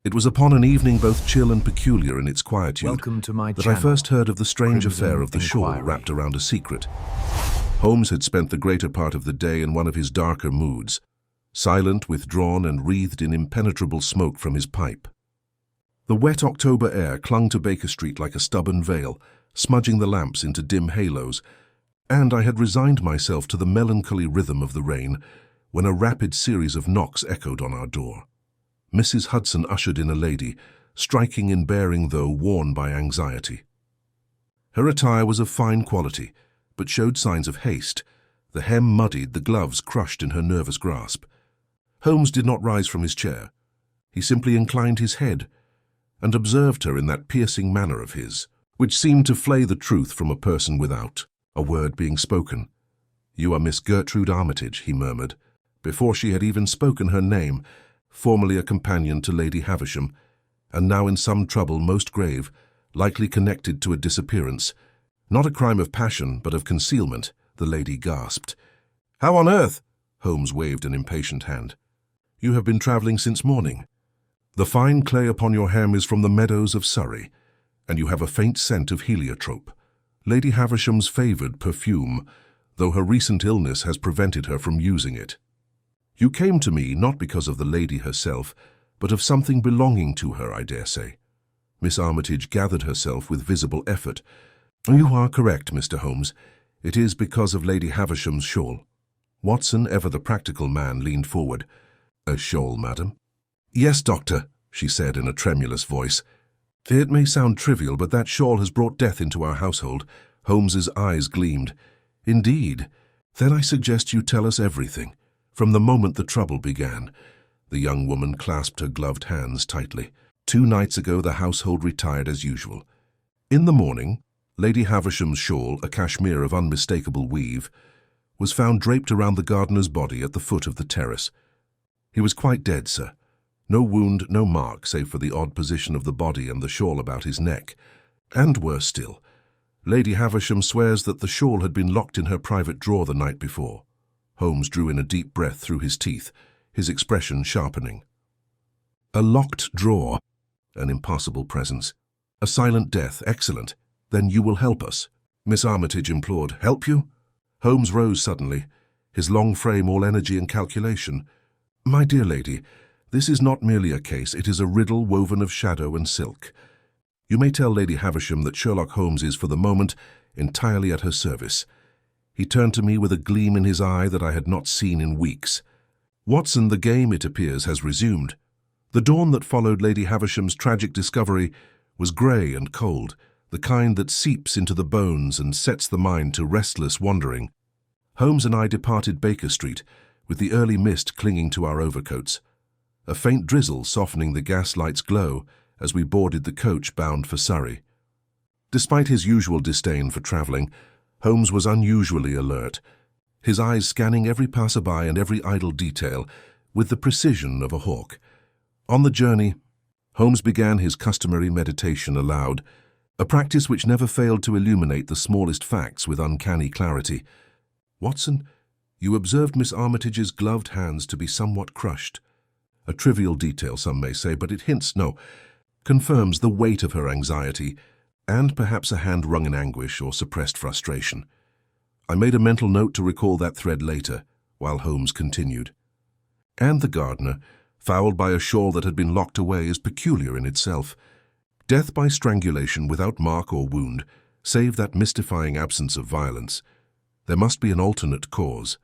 It was upon an evening both chill and peculiar in its quietude Welcome to my that I channel. first heard of the strange Crimson affair of the shawl Inquiry. wrapped around a secret. Holmes had spent the greater part of the day in one of his darker moods, silent, withdrawn, and wreathed in impenetrable smoke from his pipe. The wet October air clung to Baker Street like a stubborn veil, smudging the lamps into dim halos, and I had resigned myself to the melancholy rhythm of the rain when a rapid series of knocks echoed on our door. Mrs. Hudson ushered in a lady, striking in bearing though worn by anxiety. Her attire was of fine quality, but showed signs of haste, the hem muddied, the gloves crushed in her nervous grasp. Holmes did not rise from his chair. He simply inclined his head and observed her in that piercing manner of his, which seemed to flay the truth from a person without a word being spoken. "You are Miss Gertrude Armitage," he murmured, before she had even spoken her name, formerly a companion to Lady Havisham, and now in some trouble most grave, likely connected to a disappearance. "Not a crime of passion, but of concealment," the lady gasped. "How on earth?" Holmes waved an impatient hand. "You have been travelling since morning. The fine clay upon your hem is from the meadows of Surrey, and you have a faint scent of heliotrope, Lady Havisham's favoured perfume, though her recent illness has prevented her from using it. You came to me not because of the lady herself, but of something belonging to her, I dare say." Miss Armitage gathered herself with visible effort. "You are correct, Mr. Holmes. It is because of Lady Havisham's shawl." Watson, ever the practical man, leaned forward. "A shawl, madam?" "Yes, doctor," she said in a tremulous voice. "It may sound trivial, but that shawl has brought death into our household." Holmes's eyes gleamed. "Indeed? Then I suggest you tell us everything, from the moment the trouble began." The young woman clasped her gloved hands tightly. "2 nights ago the household retired as usual. In the morning, Lady Havisham's shawl, a cashmere of unmistakable weave, was found draped around the gardener's body at the foot of the terrace. He was quite dead, sir. No wound, no mark, save for the odd position of the body and the shawl about his neck. And worse still, Lady Havisham swears that the shawl had been locked in her private drawer the night before." Holmes drew in a deep breath through his teeth, his expression sharpening. "A locked drawer, an impossible presence. A silent death, excellent. Then you will help us," Miss Armitage implored. "Help you?" Holmes rose suddenly, his long frame all energy and calculation. "My dear lady, this is not merely a case, it is a riddle woven of shadow and silk. You may tell Lady Havisham that Sherlock Holmes is, for the moment, entirely at her service." He turned to me with a gleam in his eye that I had not seen in weeks. "Watson, the game, it appears, has resumed. The dawn that followed Lady Havisham's tragic discovery was grey and cold, the kind that seeps into the bones and sets the mind to restless wandering. Holmes and I departed Baker Street, with the early mist clinging to our overcoats, a faint drizzle softening the gaslight's glow as we boarded the coach bound for Surrey. Despite his usual disdain for travelling, Holmes was unusually alert, his eyes scanning every passerby and every idle detail with the precision of a hawk. On the journey, Holmes began his customary meditation aloud, a practice which never failed to illuminate the smallest facts with uncanny clarity. "Watson, you observed Miss Armitage's gloved hands to be somewhat crushed. A trivial detail, some may say, but it confirms the weight of her anxiety, and perhaps a hand wrung in anguish or suppressed frustration." I made a mental note to recall that thread later, while Holmes continued. "And the gardener, fouled by a shawl that had been locked away, is peculiar in itself. Death by strangulation without mark or wound, save that mystifying absence of violence. There must be an alternate cause.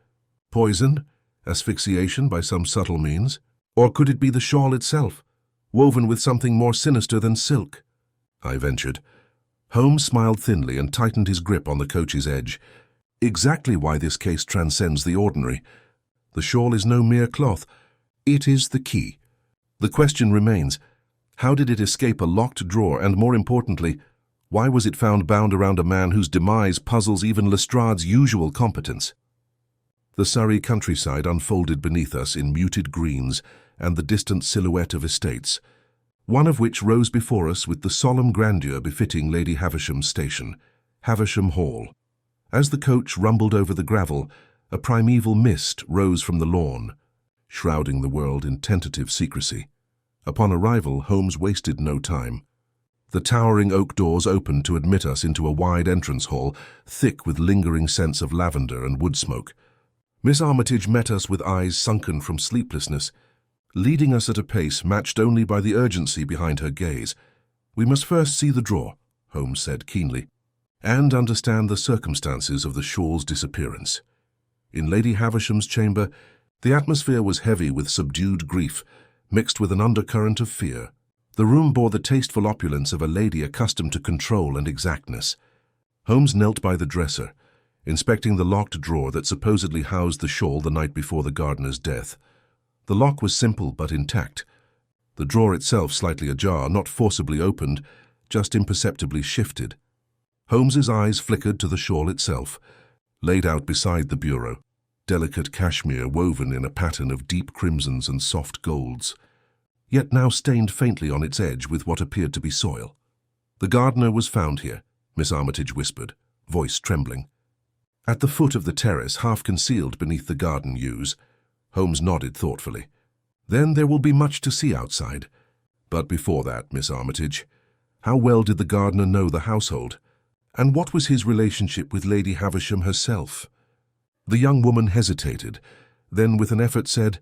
Poison? Asphyxiation by some subtle means? Or could it be the shawl itself, woven with something more sinister than silk?" I ventured. Holmes smiled thinly and tightened his grip on the coach's edge. "Exactly why this case transcends the ordinary. The shawl is no mere cloth. It is the key. The question remains, how did it escape a locked drawer, and more importantly, why was it found bound around a man whose demise puzzles even Lestrade's usual competence?" The Surrey countryside unfolded beneath us in muted greens and the distant silhouette of estates, one of which rose before us with the solemn grandeur befitting Lady Havisham's station, Havisham Hall. As the coach rumbled over the gravel, a primeval mist rose from the lawn, shrouding the world in tentative secrecy. Upon arrival, Holmes wasted no time. The towering oak doors opened to admit us into a wide entrance hall, thick with lingering scents of lavender and wood smoke. Miss Armitage met us with eyes sunken from sleeplessness, leading us at a pace matched only by the urgency behind her gaze. "We must first see the drawer," Holmes said keenly, "and understand the circumstances of the Shawl's disappearance." In Lady Havisham's chamber, the atmosphere was heavy with subdued grief, mixed with an undercurrent of fear. The room bore the tasteful opulence of a lady accustomed to control and exactness. Holmes knelt by the dresser, inspecting the locked drawer that supposedly housed the shawl the night before the gardener's death. The lock was simple but intact. The drawer itself slightly ajar, not forcibly opened, just imperceptibly shifted. Holmes's eyes flickered to the shawl itself, laid out beside the bureau, delicate cashmere woven in a pattern of deep crimsons and soft golds, yet now stained faintly on its edge with what appeared to be soil. "The gardener was found here," Miss Armitage whispered, voice trembling. "At the foot of the terrace, half concealed beneath the garden yews." Holmes nodded thoughtfully. "Then there will be much to see outside. But before that, Miss Armitage, how well did the gardener know the household? And what was his relationship with Lady Havisham herself?" The young woman hesitated, then with an effort said,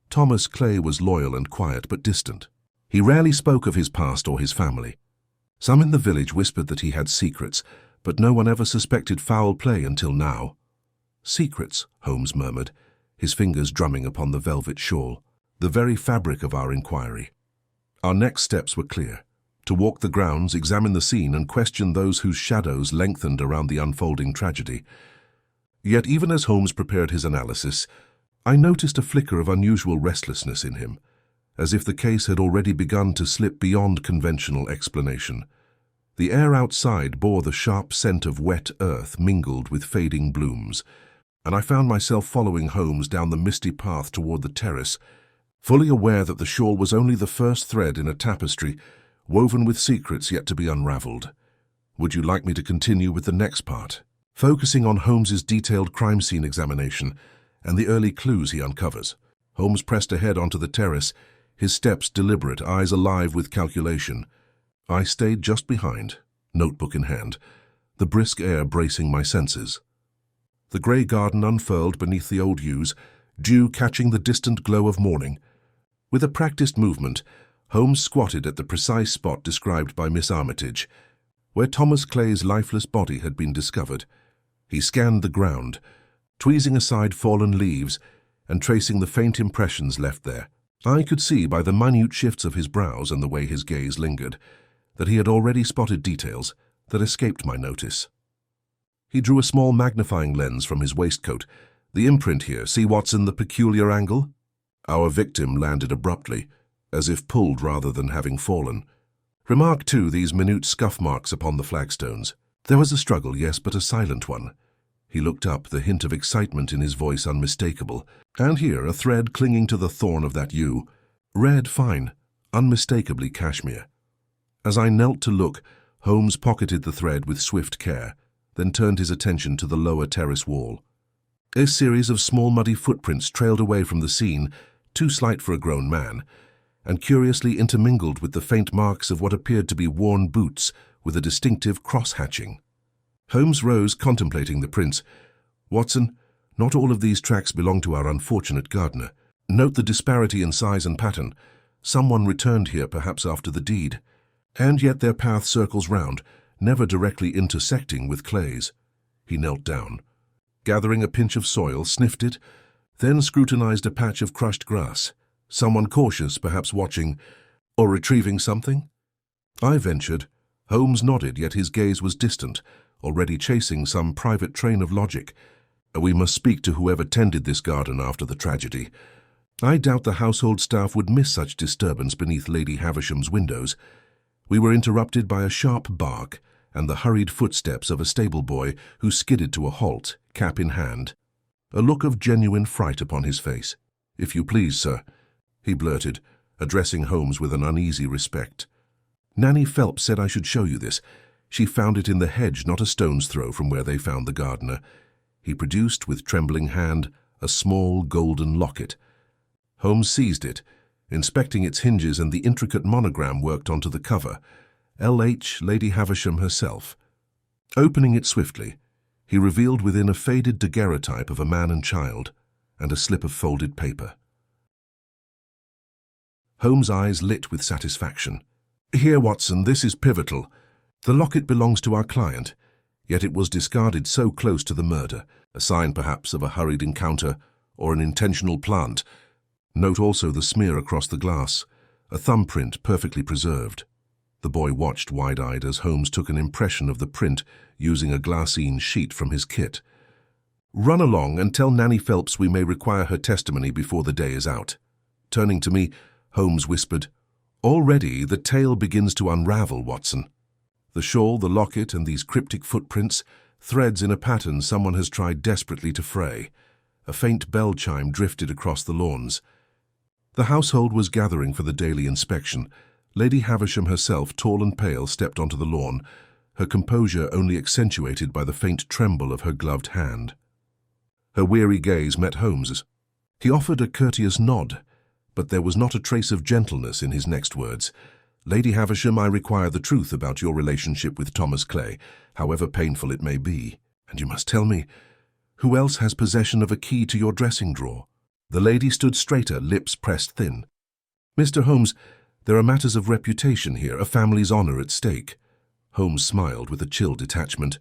"Thomas Clay was loyal and quiet but distant. He rarely spoke of his past or his family. Some in the village whispered that he had secrets, but no one ever suspected foul play until now." "Secrets," Holmes murmured, his fingers drumming upon the velvet shawl, "the very fabric of our inquiry." Our next steps were clear: to walk the grounds, examine the scene, and question those whose shadows lengthened around the unfolding tragedy. Yet even as Holmes prepared his analysis, I noticed a flicker of unusual restlessness in him, as if the case had already begun to slip beyond conventional explanation. The air outside bore the sharp scent of wet earth mingled with fading blooms, and I found myself following Holmes down the misty path toward the terrace, fully aware that the shawl was only the first thread in a tapestry woven with secrets yet to be unraveled. "Would you like me to continue with the next part?" Focusing on Holmes's detailed crime scene examination and the early clues he uncovers, Holmes pressed ahead onto the terrace, his steps deliberate, eyes alive with calculation. I stayed just behind, notebook in hand, the brisk air bracing my senses. The grey garden unfurled beneath the old yews, dew catching the distant glow of morning. With a practiced movement, Holmes squatted at the precise spot described by Miss Armitage, where Thomas Clay's lifeless body had been discovered. He scanned the ground, tweezing aside fallen leaves and tracing the faint impressions left there. I could see by the minute shifts of his brows and the way his gaze lingered that he had already spotted details that escaped my notice. He drew a small magnifying lens from his waistcoat. "The imprint here, see, Watson, the peculiar angle?" Our victim landed abruptly, as if pulled rather than having fallen. "Remark, too, these minute scuff marks upon the flagstones. There was a struggle, yes, but a silent one." He looked up, the hint of excitement in his voice unmistakable. "And here, a thread clinging to the thorn of that yew. Red, fine, unmistakably cashmere." As I knelt to look, Holmes pocketed the thread with swift care, then turned his attention to the lower terrace wall. A series of small muddy footprints trailed away from the scene, too slight for a grown man, and curiously intermingled with the faint marks of what appeared to be worn boots with a distinctive cross-hatching. Holmes rose, contemplating the prints. "Watson, not all of these tracks belong to our unfortunate gardener. Note the disparity in size and pattern. Someone returned here perhaps after the deed. And yet their path circles round, never directly intersecting with Clay's." He knelt down, gathering a pinch of soil, sniffed it, then scrutinized a patch of crushed grass. "Someone cautious, perhaps watching, or retrieving something?" I ventured. Holmes nodded, yet his gaze was distant, already chasing some private train of logic. "We must speak to whoever tended this garden after the tragedy. I doubt the household staff would miss such disturbance beneath Lady Havisham's windows." We were interrupted by a sharp bark and the hurried footsteps of a stable boy who skidded to a halt, cap in hand, a look of genuine fright upon his face. "If you please, sir," he blurted, addressing Holmes with an uneasy respect. "Nanny Phelps said I should show you this. She found it in the hedge not a stone's throw from where they found the gardener." He produced with trembling hand a small golden locket. Holmes seized it, inspecting its hinges and the intricate monogram worked onto the cover, L.H. Lady Havisham herself. Opening it swiftly, he revealed within a faded daguerreotype of a man and child, and a slip of folded paper. Holmes' eyes lit with satisfaction. "Here, Watson, this is pivotal. The locket belongs to our client, yet it was discarded so close to the murder, a sign perhaps of a hurried encounter or an intentional plant. Note also the smear across the glass, a thumbprint perfectly preserved." The boy watched wide-eyed as Holmes took an impression of the print using a glassine sheet from his kit. "Run along and tell Nanny Phelps we may require her testimony before the day is out." Turning to me, Holmes whispered, "Already the tale begins to unravel, Watson. The shawl, the locket, and these cryptic footprints, threads in a pattern someone has tried desperately to fray." A faint bell chime drifted across the lawns. The household was gathering for the daily inspection. Lady Havisham herself, tall and pale, stepped onto the lawn, her composure only accentuated by the faint tremble of her gloved hand. Her weary gaze met Holmes's. He offered a courteous nod, but there was not a trace of gentleness in his next words. "Lady Havisham, I require the truth about your relationship with Thomas Clay, however painful it may be. And you must tell me, who else has possession of a key to your dressing drawer?" The lady stood straighter, lips pressed thin. "Mr. Holmes, there are matters of reputation here, a family's honor at stake." Holmes smiled with a chill detachment.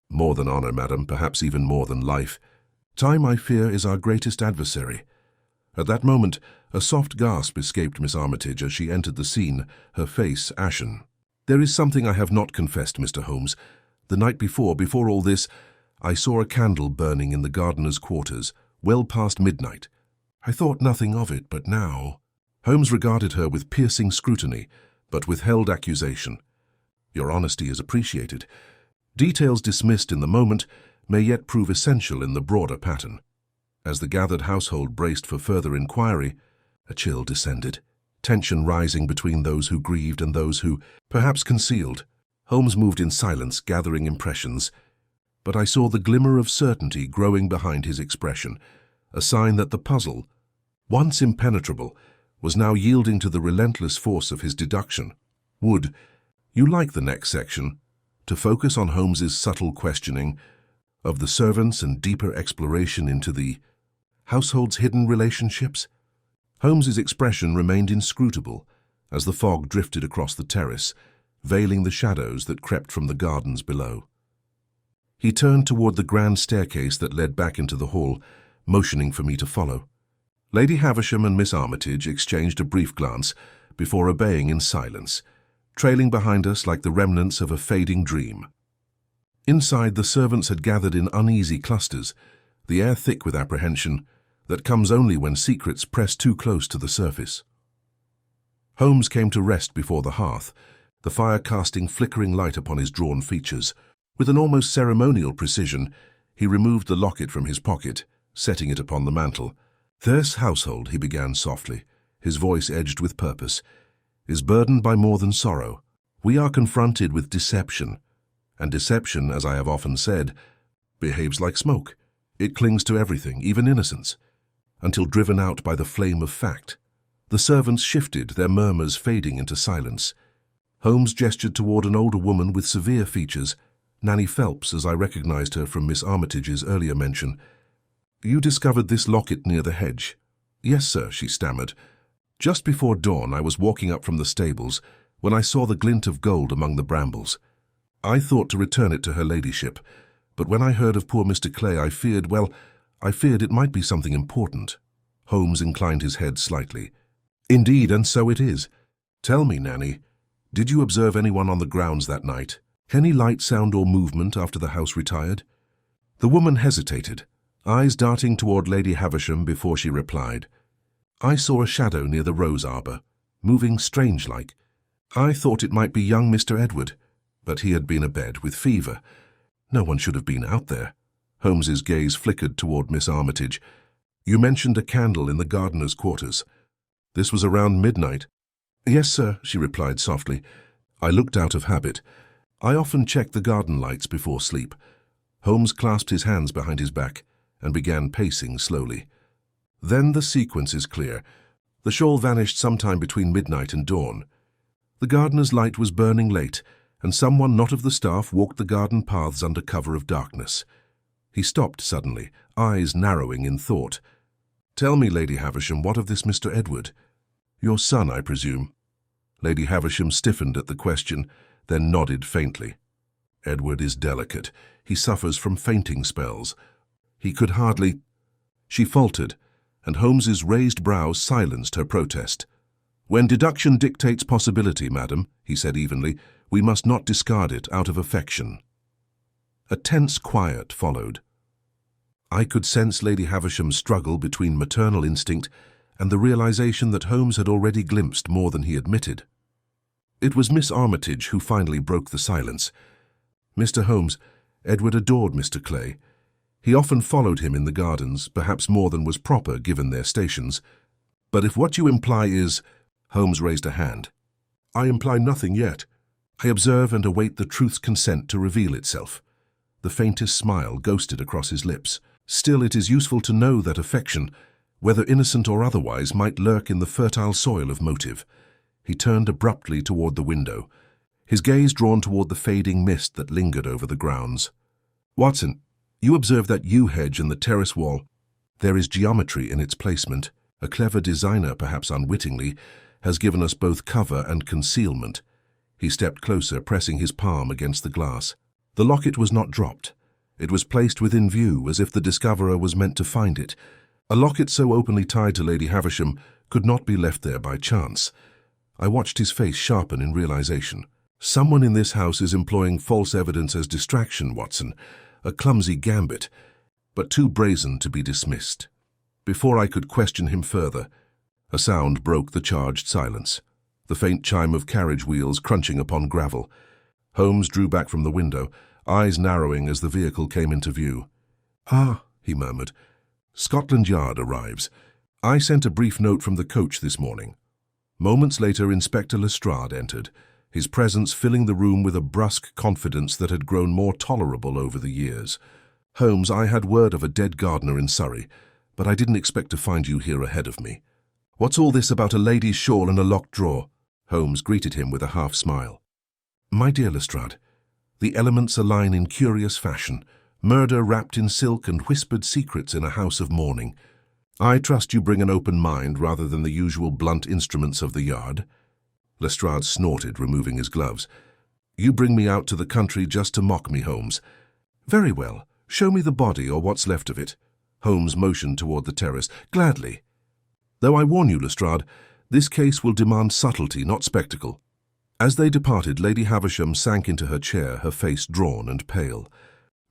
"More than honor, madam, perhaps even more than life. Time, I fear, is our greatest adversary." At that moment, a soft gasp escaped Miss Armitage as she entered the scene, her face ashen. "There is something I have not confessed, Mr. Holmes. The night before all this, I saw a candle burning in the gardener's quarters, well past midnight. I thought nothing of it, but now—" Holmes regarded her with piercing scrutiny, but withheld accusation. "Your honesty is appreciated. Details dismissed in the moment may yet prove essential in the broader pattern." As the gathered household braced for further inquiry, a chill descended, tension rising between those who grieved and those who, perhaps concealed. Holmes moved in silence, gathering impressions, but I saw the glimmer of certainty growing behind his expression, a sign that the puzzle, once impenetrable, was now yielding to the relentless force of his deduction. "Would you like the next section to focus on Holmes's subtle questioning of the servants and deeper exploration into the household's hidden relationships?" Holmes's expression remained inscrutable as the fog drifted across the terrace, veiling the shadows that crept from the gardens below. He turned toward the grand staircase that led back into the hall, motioning for me to follow. Lady Havisham and Miss Armitage exchanged a brief glance before obeying in silence, trailing behind us like the remnants of a fading dream. Inside, the servants had gathered in uneasy clusters, the air thick with apprehension that comes only when secrets press too close to the surface. Holmes came to rest before the hearth, the fire casting flickering light upon his drawn features. With an almost ceremonial precision, he removed the locket from his pocket, setting it upon the mantel. "This household," he began softly, his voice edged with purpose, "is burdened by more than sorrow. We are confronted with deception, and deception, as I have often said, behaves like smoke. It clings to everything, even innocence, until driven out by the flame of fact." The servants shifted, their murmurs fading into silence. Holmes gestured toward an older woman with severe features, Nanny Phelps, as I recognized her from Miss Armitage's earlier mention. "You discovered this locket near the hedge?" "Yes, sir," she stammered. "Just before dawn, I was walking up from the stables when I saw the glint of gold among the brambles. I thought to return it to her ladyship, but when I heard of poor Mr. Clay, I feared it might be something important." Holmes inclined his head slightly. "Indeed, and so it is. Tell me, Nanny, did you observe anyone on the grounds that night? Any light, sound, or movement after the house retired?" The woman hesitated, eyes darting toward Lady Havisham before she replied. "I saw a shadow near the rose arbor, moving strange-like. I thought it might be young Mr. Edward, but he had been abed with fever. No one should have been out there." Holmes's gaze flickered toward Miss Armitage. "You mentioned a candle in the gardener's quarters. This was around midnight." "Yes, sir," she replied softly. "I looked out of habit. I often check the garden lights before sleep." Holmes clasped his hands behind his back and began pacing slowly. "Then the sequence is clear. The shawl vanished sometime between midnight and dawn. The gardener's light was burning late, and someone not of the staff walked the garden paths under cover of darkness. He stopped suddenly, eyes narrowing in thought. "Tell me, Lady Havisham, what of this Mr. Edward? Your son, I presume?" Lady Havisham stiffened at the question, then nodded faintly. "Edward is delicate. He suffers from fainting spells. He could hardly—" She faltered, and Holmes's raised brows silenced her protest. "When deduction dictates possibility, madam," he said evenly, "we must not discard it out of affection." A tense quiet followed. I could sense Lady Havisham's struggle between maternal instinct and the realization that Holmes had already glimpsed more than he admitted. It was Miss Armitage who finally broke the silence. "Mr. Holmes, Edward adored Mr. Clay. He often followed him in the gardens, perhaps more than was proper given their stations. But if what you imply is—" Holmes raised a hand. "I imply nothing yet. I observe and await the truth's consent to reveal itself." The faintest smile ghosted across his lips. "Still, it is useful to know that affection, whether innocent or otherwise, might lurk in the fertile soil of motive." He turned abruptly toward the window, his gaze drawn toward the fading mist that lingered over the grounds. "Watson, you observe that yew hedge and the terrace wall. There is geometry in its placement. A clever designer, perhaps unwittingly, has given us both cover and concealment." He stepped closer, pressing his palm against the glass. The locket was not dropped. It was placed within view, as if the discoverer was meant to find it. A locket so openly tied to Lady Havisham could not be left there by chance. I watched his face sharpen in realization. Someone in this house is employing false evidence as distraction, Watson. A clumsy gambit, but too brazen to be dismissed. Before I could question him further, a sound broke the charged silence. The faint chime of carriage wheels crunching upon gravel. Holmes drew back from the window, eyes narrowing as the vehicle came into view. "Ah," he murmured, "Scotland Yard arrives. I sent a brief note from the coach this morning." Moments later, Inspector Lestrade entered, his presence filling the room with a brusque confidence that had grown more tolerable over the years. "Holmes, I had word of a dead gardener in Surrey, but I didn't expect to find you here ahead of me." "What's all this about a lady's shawl and a locked drawer?" Holmes greeted him with a half-smile. "My dear Lestrade, the elements align in curious fashion, murder wrapped in silk and whispered secrets in a house of mourning. I trust you bring an open mind rather than the usual blunt instruments of the yard." Lestrade snorted, removing his gloves. "You bring me out to the country just to mock me, Holmes. Very well, show me the body or what's left of it." Holmes motioned toward the terrace. "Gladly. Though I warn you, Lestrade, this case will demand subtlety, not spectacle." As they departed, Lady Havisham sank into her chair, her face drawn and pale.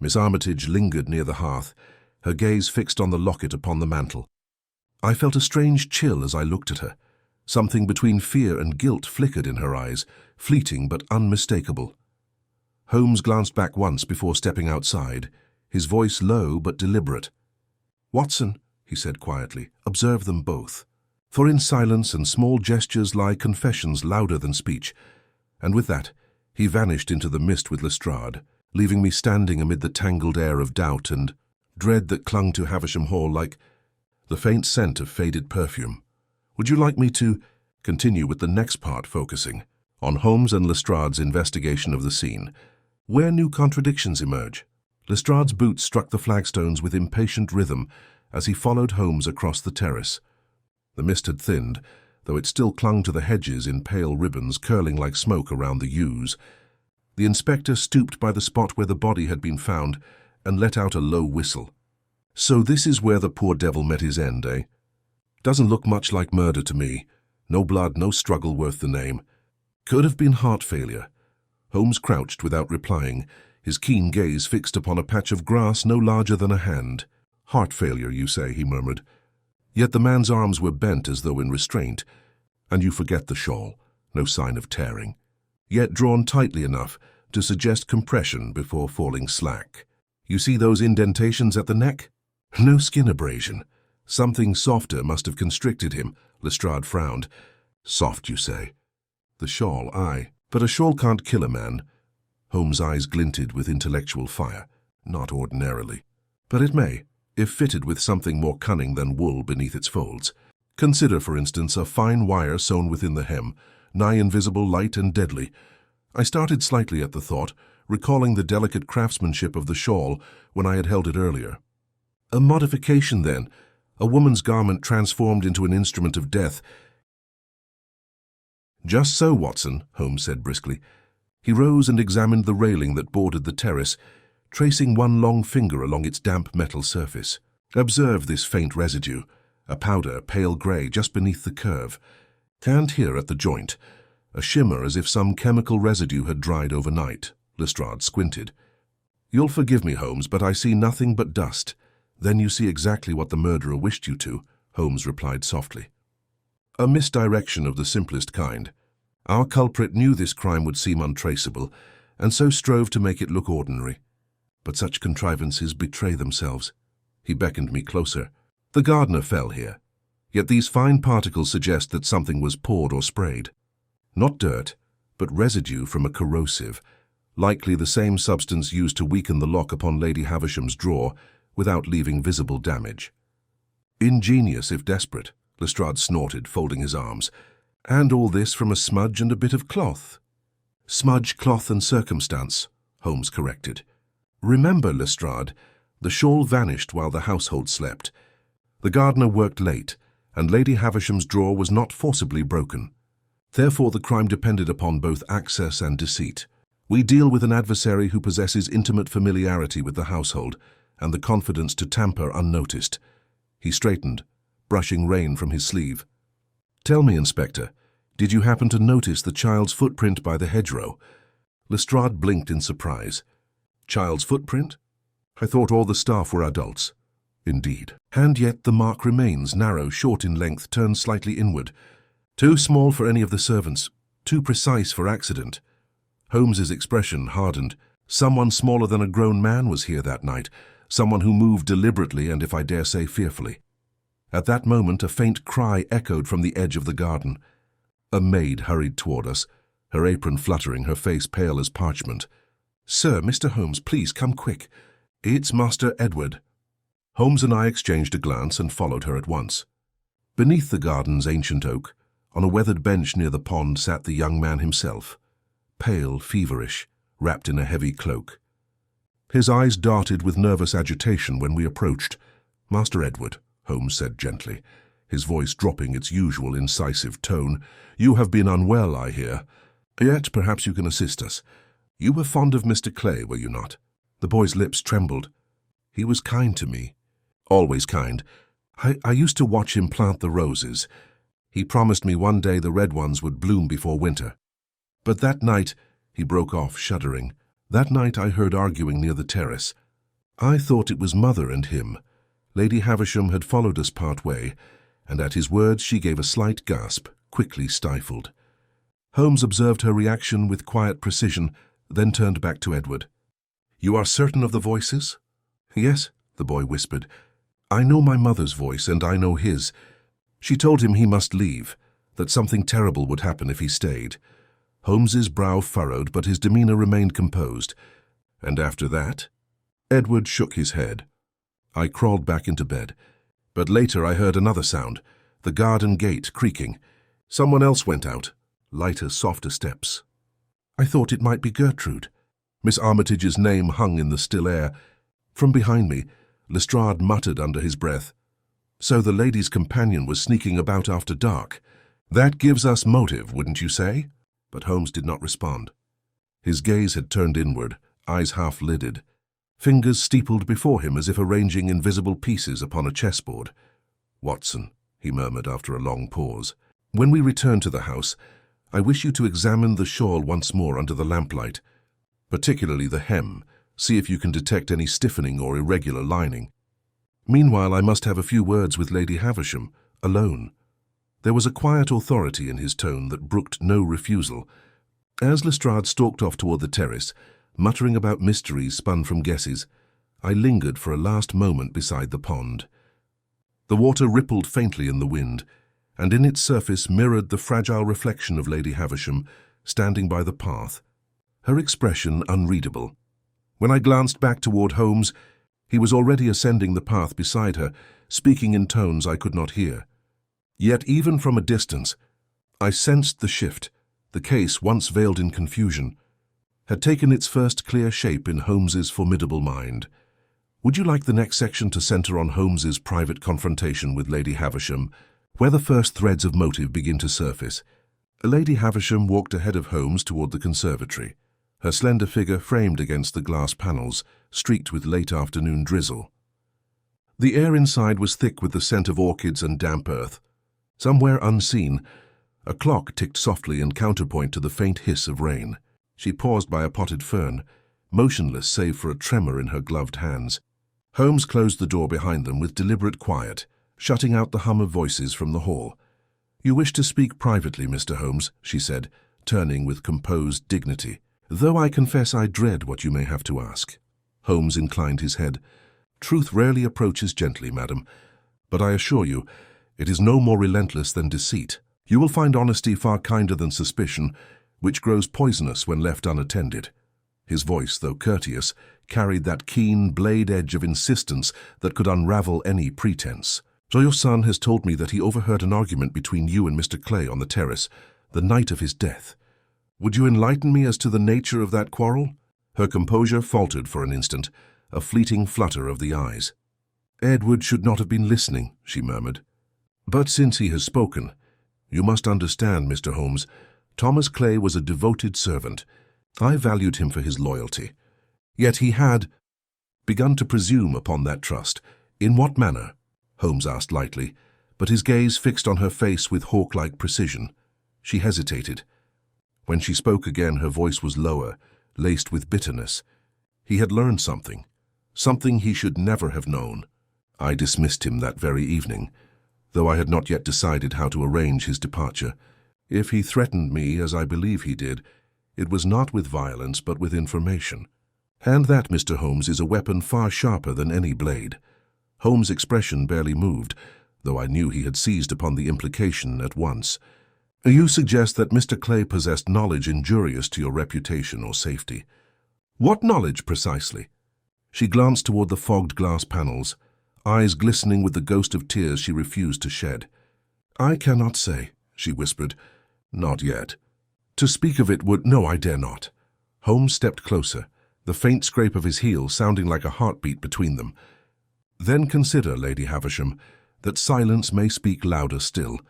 Miss Armitage lingered near the hearth, her gaze fixed on the locket upon the mantel. I felt a strange chill as I looked at her. Something between fear and guilt flickered in her eyes, fleeting but unmistakable. Holmes glanced back once before stepping outside, his voice low but deliberate. "Watson," he said quietly, "observe them both. For in silence and small gestures lie confessions louder than speech." And with that, he vanished into the mist with Lestrade, leaving me standing amid the tangled air of doubt and dread that clung to Havisham Hall like the faint scent of faded perfume. Would you like me to continue with the next part, focusing on Holmes and Lestrade's investigation of the scene? Where new contradictions emerge? Lestrade's boots struck the flagstones with impatient rhythm as he followed Holmes across the terrace. The mist had thinned, though it still clung to the hedges in pale ribbons curling like smoke around the yews. The inspector stooped by the spot where the body had been found and let out a low whistle. "So this is where the poor devil met his end, eh? Doesn't look much like murder to me. No blood, no struggle worth the name. Could have been heart failure." Holmes crouched without replying, his keen gaze fixed upon a patch of grass no larger than a hand. "Heart failure, you say," he murmured. "Yet the man's arms were bent as though in restraint. And you forget the shawl, no sign of tearing. Yet drawn tightly enough to suggest compression before falling slack. You see those indentations at the neck? No skin abrasion. Something softer must have constricted him." Lestrade frowned. "Soft, you say? The shawl, aye. But a shawl can't kill a man." Holmes' eyes glinted with intellectual fire. "Not ordinarily. But it may, if fitted with something more cunning than wool beneath its folds. Consider, for instance, a fine wire sewn within the hem, nigh invisible, light and deadly. I started slightly at the thought, recalling the delicate craftsmanship of the shawl when I had held it earlier. A modification, then, a woman's garment transformed into an instrument of death. "Just so, Watson," Holmes said briskly. He rose and examined the railing that bordered the terrace, tracing one long finger along its damp metal surface. "Observe this faint residue, a powder, pale grey, just beneath the curve. And here at the joint, a shimmer as if some chemical residue had dried overnight." Lestrade squinted. "You'll forgive me, Holmes, but I see nothing but dust." "Then you see exactly what the murderer wished you to," Holmes replied softly. "A misdirection of the simplest kind. Our culprit knew this crime would seem untraceable, and so strove to make it look ordinary. But such contrivances betray themselves." He beckoned me closer. "The gardener fell here. Yet these fine particles suggest that something was poured or sprayed. Not dirt, but residue from a corrosive, likely the same substance used to weaken the lock upon Lady Havisham's drawer without leaving visible damage." "Ingenious, if desperate," Lestrade snorted, folding his arms. "And all this from a smudge and a bit of cloth." "Smudge, cloth and circumstance," Holmes corrected. "Remember, Lestrade, the shawl vanished while the household slept. The gardener worked late, and Lady Havisham's drawer was not forcibly broken. Therefore the crime depended upon both access and deceit. We deal with an adversary who possesses intimate familiarity with the household and the confidence to tamper unnoticed." He straightened, brushing rain from his sleeve. "Tell me, Inspector, did you happen to notice the child's footprint by the hedgerow?" Lestrade blinked in surprise. "Child's footprint? I thought all the staff were adults." "Indeed. And yet the mark remains, narrow, short in length, turned slightly inward. Too small for any of the servants, too precise for accident." Holmes's expression hardened. "Someone smaller than a grown man was here that night, someone who moved deliberately and, if I dare say, fearfully." At that moment a faint cry echoed from the edge of the garden. A maid hurried toward us, her apron fluttering, her face pale as parchment. "Sir, Mr. Holmes, please come quick. It's Master Edward." Holmes and I exchanged a glance and followed her at once. Beneath the garden's ancient oak, on a weathered bench near the pond, sat the young man himself, pale, feverish, wrapped in a heavy cloak. His eyes darted with nervous agitation when we approached. "Master Edward," Holmes said gently, his voice dropping its usual incisive tone, "you have been unwell, I hear. Yet perhaps you can assist us. You were fond of Mr. Clay, were you not?" The boy's lips trembled. "He was kind to me." "Always kind. I used to watch him plant the roses. He promised me one day the red ones would bloom before winter. But that night," he broke off, shuddering, "that night I heard arguing near the terrace. I thought it was Mother and him. Lady Havisham had followed us part way, and at his words she gave a slight gasp, quickly stifled." Holmes observed her reaction with quiet precision, then turned back to Edward. "You are certain of the voices?" "Yes," the boy whispered. "I know my mother's voice, and I know his. She told him he must leave, that something terrible would happen if he stayed." Holmes's brow furrowed, but his demeanor remained composed. "And after that?" Edward shook his head. "I crawled back into bed. But later I heard another sound, the garden gate creaking. Someone else went out, lighter, softer steps. I thought it might be Gertrude." Miss Armitage's name hung in the still air. From behind me, Lestrade muttered under his breath, "So the lady's companion was sneaking about after dark. That gives us motive, wouldn't you say?" But Holmes did not respond. His gaze had turned inward, eyes half-lidded, fingers steepled before him as if arranging invisible pieces upon a chessboard. "Watson," he murmured after a long pause, "when we return to the house, I wish you to examine the shawl once more under the lamplight, particularly the hem. See if you can detect any stiffening or irregular lining. Meanwhile, I must have a few words with Lady Havisham, alone." There was a quiet authority in his tone that brooked no refusal. As Lestrade stalked off toward the terrace, muttering about mysteries spun from guesses, I lingered for a last moment beside the pond. The water rippled faintly in the wind, and in its surface mirrored the fragile reflection of Lady Havisham, standing by the path, her expression unreadable. When I glanced back toward Holmes, he was already ascending the path beside her, speaking in tones I could not hear. Yet even from a distance, I sensed the shift. The case, once veiled in confusion, had taken its first clear shape in Holmes's formidable mind. Would you like the next section to center on Holmes's private confrontation with Lady Havisham, where the first threads of motive begin to surface? Lady Havisham walked ahead of Holmes toward the conservatory, her slender figure framed against the glass panels, streaked with late afternoon drizzle. The air inside was thick with the scent of orchids and damp earth. Somewhere unseen, a clock ticked softly in counterpoint to the faint hiss of rain. She paused by a potted fern, motionless save for a tremor in her gloved hands. Holmes closed the door behind them with deliberate quiet, shutting out the hum of voices from the hall. "You wish to speak privately, Mr. Holmes," she said, turning with composed dignity. "Though I confess I dread what you may have to ask." Holmes inclined his head. "Truth rarely approaches gently, madam, but I assure you, it is no more relentless than deceit. You will find honesty far kinder than suspicion, which grows poisonous when left unattended." His voice, though courteous, carried that keen blade edge of insistence that could unravel any pretense. "So your son has told me that he overheard an argument between you and Mr. Clay on the terrace, the night of his death. Would you enlighten me as to the nature of that quarrel?" Her composure faltered for an instant, a fleeting flutter of the eyes. "Edward should not have been listening," she murmured. "But since he has spoken, you must understand, Mr. Holmes, Thomas Clay was a devoted servant. I valued him for his loyalty. Yet he had begun to presume upon that trust. In what manner?" Holmes asked lightly, but his gaze fixed on her face with hawk-like precision. She hesitated. When she spoke again, her voice was lower, laced with bitterness. He had learned something he should never have known. "I dismissed him that very evening, though I had not yet decided how to arrange his departure. If he threatened me, as I believe he did, it was not with violence but with information. And that, Mr. Holmes, is a weapon far sharper than any blade." Holmes' expression barely moved, though I knew he had seized upon the implication at once. "You suggest that Mr. Clay possessed knowledge injurious to your reputation or safety. What knowledge, precisely?" She glanced toward the fogged glass panels, eyes glistening with the ghost of tears she refused to shed. "I cannot say," she whispered. "Not yet. To speak of it would— No, I dare not." Holmes stepped closer, the faint scrape of his heel sounding like a heartbeat between them. "Then consider, Lady Havisham, that silence may speak louder still.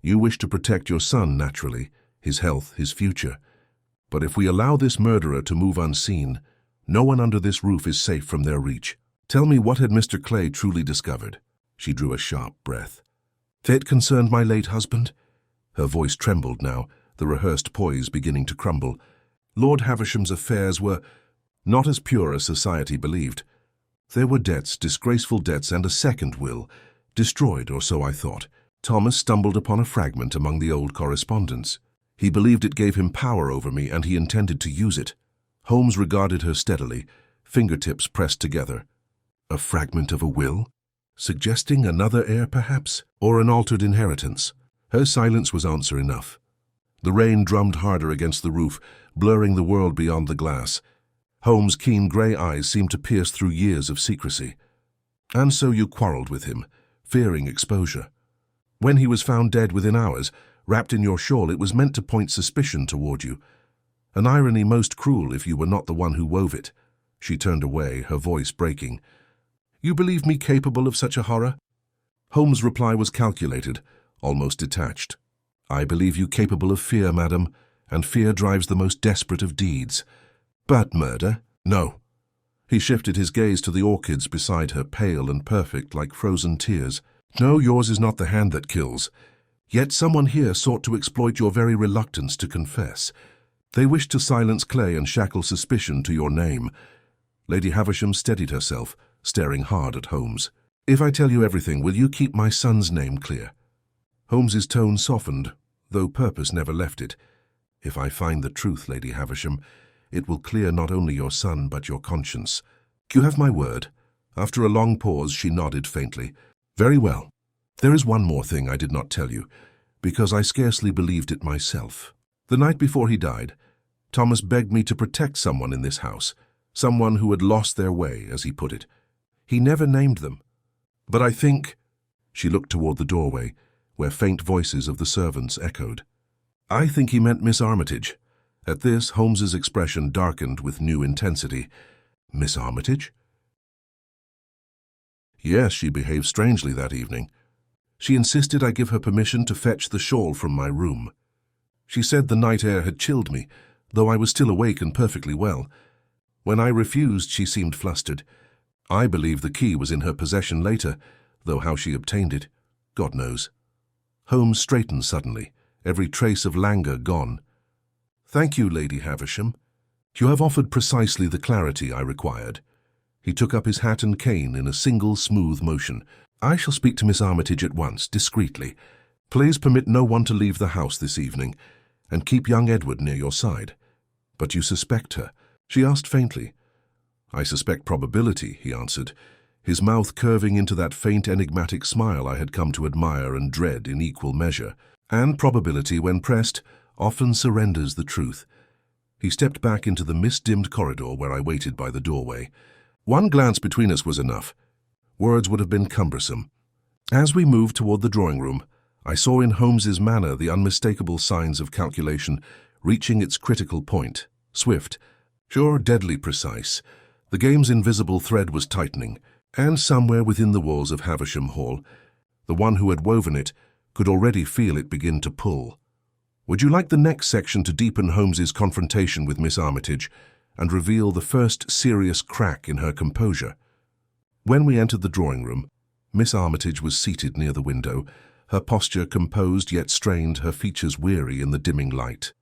You wish to protect your son, naturally, his health, his future. But if we allow this murderer to move unseen, no one under this roof is safe from their reach. Tell me, what had Mr. Clay truly discovered?" She drew a sharp breath. "It concerned my late husband?" Her voice trembled now, the rehearsed poise beginning to crumble. "Lord Havisham's affairs were not as pure as society believed. There were debts, disgraceful debts, and a second will, destroyed, or so I thought. Thomas stumbled upon a fragment among the old correspondence. He believed it gave him power over me, and he intended to use it." Holmes regarded her steadily, fingertips pressed together. "A fragment of a will? Suggesting another heir, perhaps? Or an altered inheritance?" Her silence was answer enough. The rain drummed harder against the roof, blurring the world beyond the glass. Holmes' keen grey eyes seemed to pierce through years of secrecy. "And so you quarrelled with him, fearing exposure. When he was found dead within hours, wrapped in your shawl, it was meant to point suspicion toward you. An irony most cruel if you were not the one who wove it." She turned away, her voice breaking. "You believe me capable of such a horror?" Holmes' reply was calculated, almost detached. "I believe you capable of fear, madam, and fear drives the most desperate of deeds. But murder? No." He shifted his gaze to the orchids beside her, pale and perfect like frozen tears. "No, yours is not the hand that kills. Yet someone here sought to exploit your very reluctance to confess. They wished to silence Clay and shackle suspicion to your name." Lady Havisham steadied herself, staring hard at Holmes. "If I tell you everything, will you keep my son's name clear?" Holmes's tone softened, though purpose never left it. "If I find the truth, Lady Havisham, it will clear not only your son but your conscience. You have my word." After a long pause, she nodded faintly. "Very well. There is one more thing I did not tell you, because I scarcely believed it myself. The night before he died, Thomas begged me to protect someone in this house, someone who had lost their way, as he put it. He never named them. But I think—" She looked toward the doorway, where faint voices of the servants echoed. "I think he meant Miss Armitage." At this, Holmes's expression darkened with new intensity. "Miss Armitage?" "Yes, she behaved strangely that evening. She insisted I give her permission to fetch the shawl from my room. She said the night air had chilled me, though I was still awake and perfectly well. When I refused, she seemed flustered. I believe the key was in her possession later, though how she obtained it, God knows." Holmes straightened suddenly, every trace of languor gone. "Thank you, Lady Havisham. You have offered precisely the clarity I required." He took up his hat and cane in a single smooth motion. "I shall speak to Miss Armitage at once, discreetly. Please permit no one to leave the house this evening, and keep young Edward near your side." "But you suspect her?" she asked faintly. "I suspect probability," he answered, his mouth curving into that faint enigmatic smile I had come to admire and dread in equal measure. "And probability, when pressed, often surrenders the truth." He stepped back into the mist-dimmed corridor where I waited by the doorway. One glance between us was enough. Words would have been cumbersome. As we moved toward the drawing room, I saw in Holmes's manner the unmistakable signs of calculation reaching its critical point. Swift, sure, deadly precise. The game's invisible thread was tightening, and somewhere within the walls of Havisham Hall, the one who had woven it could already feel it begin to pull. Would you like the next section to deepen Holmes's confrontation with Miss Armitage and reveal the first serious crack in her composure? When we entered the drawing room, Miss Armitage was seated near the window, her posture composed yet strained, her features weary in the dimming light.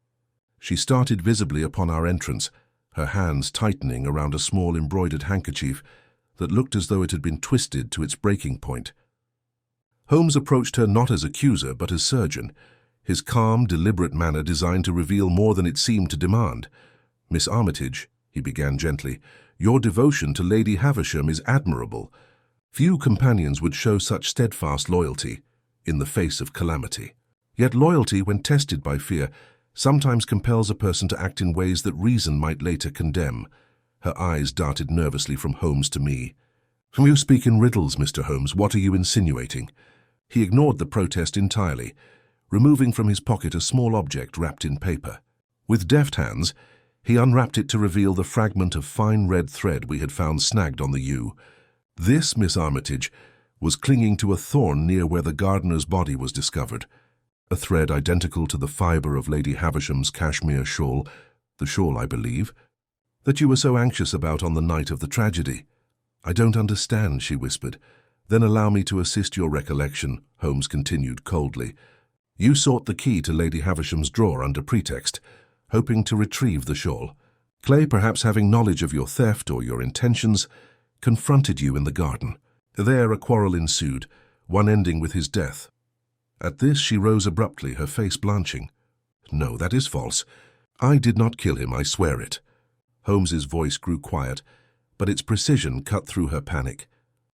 She started visibly upon our entrance, her hands tightening around a small embroidered handkerchief that looked as though it had been twisted to its breaking point. Holmes approached her not as accuser but as surgeon, his calm, deliberate manner designed to reveal more than it seemed to demand. "Miss Armitage," he began gently, "your devotion to Lady Havisham is admirable. Few companions would show such steadfast loyalty in the face of calamity. Yet loyalty, when tested by fear, sometimes compels a person to act in ways that reason might later condemn." Her eyes darted nervously from Holmes to me. "You speak in riddles, Mr. Holmes. What are you insinuating?" He ignored the protest entirely, removing from his pocket a small object wrapped in paper. With deft hands, he unwrapped it to reveal the fragment of fine red thread we had found snagged on the yew. This, Miss Armitage, was clinging to a thorn near where the gardener's body was discovered, a thread identical to the fibre of Lady Havisham's cashmere shawl, the shawl, I believe, that you were so anxious about on the night of the tragedy. "I don't understand," she whispered. "Then allow me to assist your recollection," Holmes continued coldly. "You sought the key to Lady Havisham's drawer under pretext, hoping to retrieve the shawl. Clay, perhaps having knowledge of your theft or your intentions, confronted you in the garden. There a quarrel ensued, one ending with his death." At this she rose abruptly, her face blanching. "No, that is false. I did not kill him, I swear it." Holmes's voice grew quiet, but its precision cut through her panic.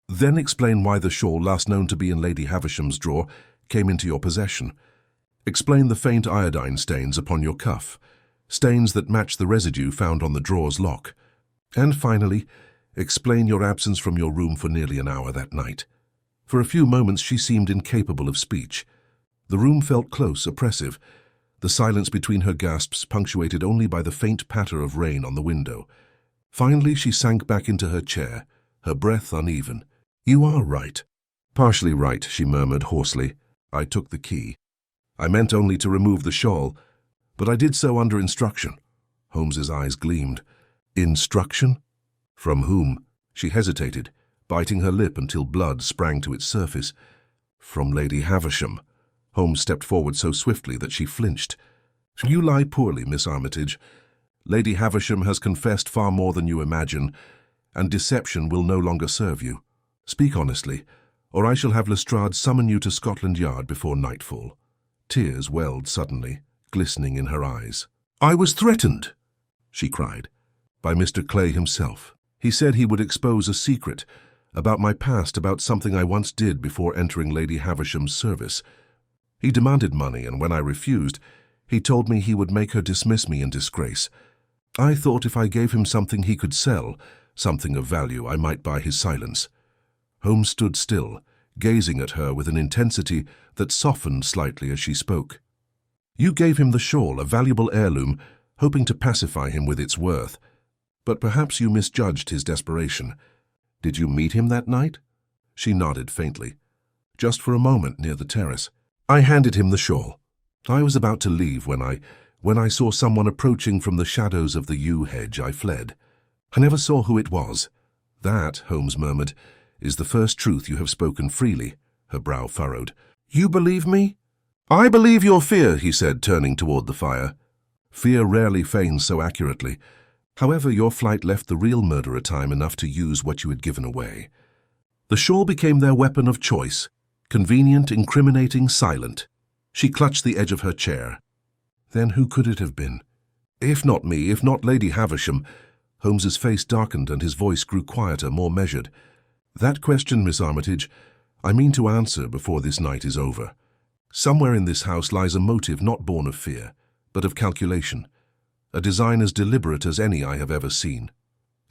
"Then explain why the shawl, last known to be in Lady Havisham's drawer, came into your possession. Explain the faint iodine stains upon your cuff, stains that match the residue found on the drawer's lock. And finally, explain your absence from your room for nearly an hour that night." For a few moments she seemed incapable of speech. The room felt close, oppressive, the silence between her gasps punctuated only by the faint patter of rain on the window. Finally she sank back into her chair, her breath uneven. "You are right." "Partially right," she murmured hoarsely. "I took the key. I meant only to remove the shawl, but I did so under instruction." Holmes's eyes gleamed. "Instruction? From whom?" She hesitated, biting her lip until blood sprang to its surface. "From Lady Havisham." Holmes stepped forward so swiftly that she flinched. "You lie poorly, Miss Armitage. Lady Havisham has confessed far more than you imagine, and deception will no longer serve you. Speak honestly, or I shall have Lestrade summon you to Scotland Yard before nightfall." Tears welled suddenly, glistening in her eyes. "I was threatened," she cried, "by Mr. Clay himself. He said he would expose a secret about my past, about something I once did before entering Lady Havisham's service. He demanded money, and when I refused, he told me he would make her dismiss me in disgrace. I thought if I gave him something he could sell, something of value, I might buy his silence." Holmes stood still, gazing at her with an intensity that softened slightly as she spoke. "You gave him the shawl, a valuable heirloom, hoping to pacify him with its worth. But perhaps you misjudged his desperation. Did you meet him that night?" She nodded faintly. "Just for a moment near the terrace. I handed him the shawl. I was about to leave when I saw someone approaching from the shadows of the yew hedge. I fled. I never saw who it was." "That," Holmes murmured, "is the first truth you have spoken freely." Her brow furrowed. "You believe me?" "I believe your fear," he said, turning toward the fire. "Fear rarely feigns so accurately. However, your flight left the real murderer time enough to use what you had given away." The shawl became their weapon of choice, convenient, incriminating, silent. She clutched the edge of her chair. Then who could it have been? If not me, if not Lady Havisham. Holmes's face darkened and his voice grew quieter, more measured. "That question, Miss Armitage, I mean to answer before this night is over. Somewhere in this house lies a motive not born of fear, but of calculation, a design as deliberate as any I have ever seen."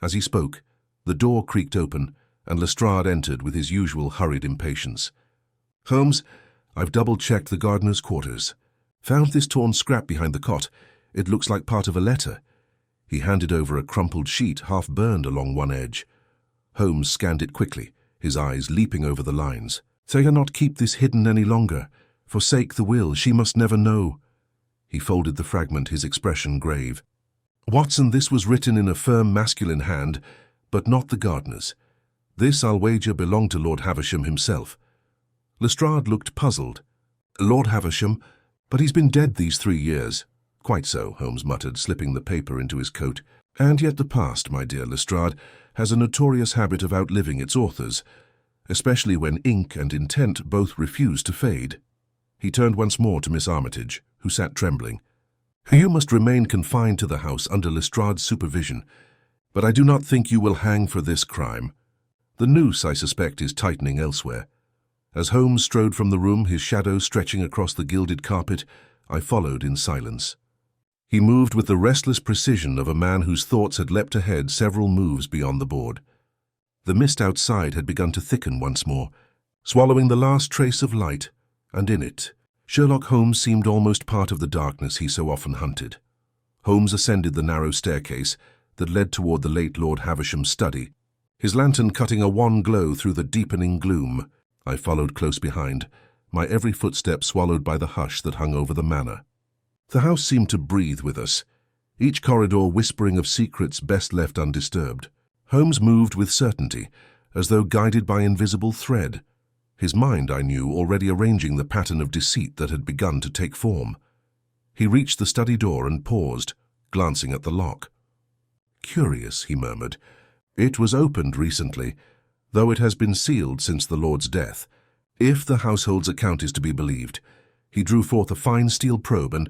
As he spoke, the door creaked open, and Lestrade entered with his usual hurried impatience. "Holmes, I've double-checked the gardener's quarters. Found this torn scrap behind the cot. It looks like part of a letter." He handed over a crumpled sheet, half burned along one edge. Holmes scanned it quickly, his eyes leaping over the lines. "Say her not keep this hidden any longer. Forsake the will, she must never know." He folded the fragment, his expression grave. "Watson, this was written in a firm masculine hand, but not the gardener's. This, I'll wager, belonged to Lord Havisham himself." Lestrade looked puzzled. "Lord Havisham? But he's been dead these 3 years." "Quite so," Holmes muttered, slipping the paper into his coat. "And yet the past, my dear Lestrade, has a notorious habit of outliving its authors, especially when ink and intent both refuse to fade." He turned once more to Miss Armitage, who sat trembling. "You must remain confined to the house under Lestrade's supervision, but I do not think you will hang for this crime. The noose, I suspect, is tightening elsewhere." As Holmes strode from the room, his shadow stretching across the gilded carpet, I followed in silence. He moved with the restless precision of a man whose thoughts had leapt ahead several moves beyond the board. The mist outside had begun to thicken once more, swallowing the last trace of light, and in it, Sherlock Holmes seemed almost part of the darkness he so often hunted. Holmes ascended the narrow staircase that led toward the late Lord Havisham's study, his lantern cutting a wan glow through the deepening gloom. I followed close behind, my every footstep swallowed by the hush that hung over the manor. The house seemed to breathe with us, each corridor whispering of secrets best left undisturbed. Holmes moved with certainty, as though guided by invisible thread, his mind, I knew, already arranging the pattern of deceit that had begun to take form. He reached the study door and paused, glancing at the lock. "Curious," he murmured. "It was opened recently, though it has been sealed since the Lord's death. If the household's account is to be believed." He drew forth a fine steel probe and,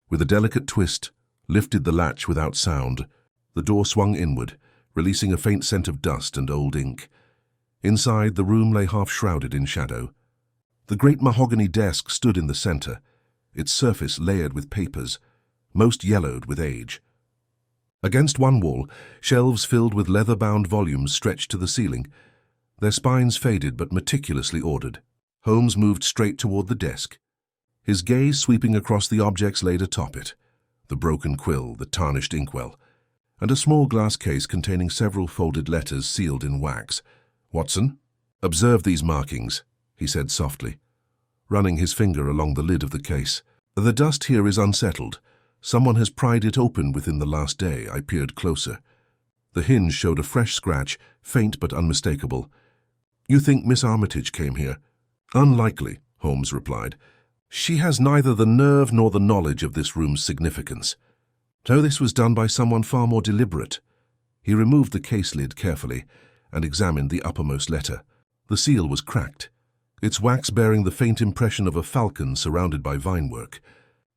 with a delicate twist, lifted the latch without sound. The door swung inward, releasing a faint scent of dust and old ink. Inside, the room lay half-shrouded in shadow. The great mahogany desk stood in the center, its surface layered with papers, most yellowed with age. Against one wall, shelves filled with leather-bound volumes stretched to the ceiling, their spines faded but meticulously ordered. Holmes moved straight toward the desk, his gaze sweeping across the objects laid atop it, the broken quill, the tarnished inkwell, and a small glass case containing several folded letters sealed in wax. "Watson, observe these markings," he said softly, running his finger along the lid of the case. "The dust here is unsettled. Someone has pried it open within the last day." I peered closer. The hinge showed a fresh scratch, faint but unmistakable. "You think Miss Armitage came here?" "Unlikely," Holmes replied. "She has neither the nerve nor the knowledge of this room's significance. So this was done by someone far more deliberate." He removed the case lid carefully and examined the uppermost letter. The seal was cracked, its wax bearing the faint impression of a falcon surrounded by vinework.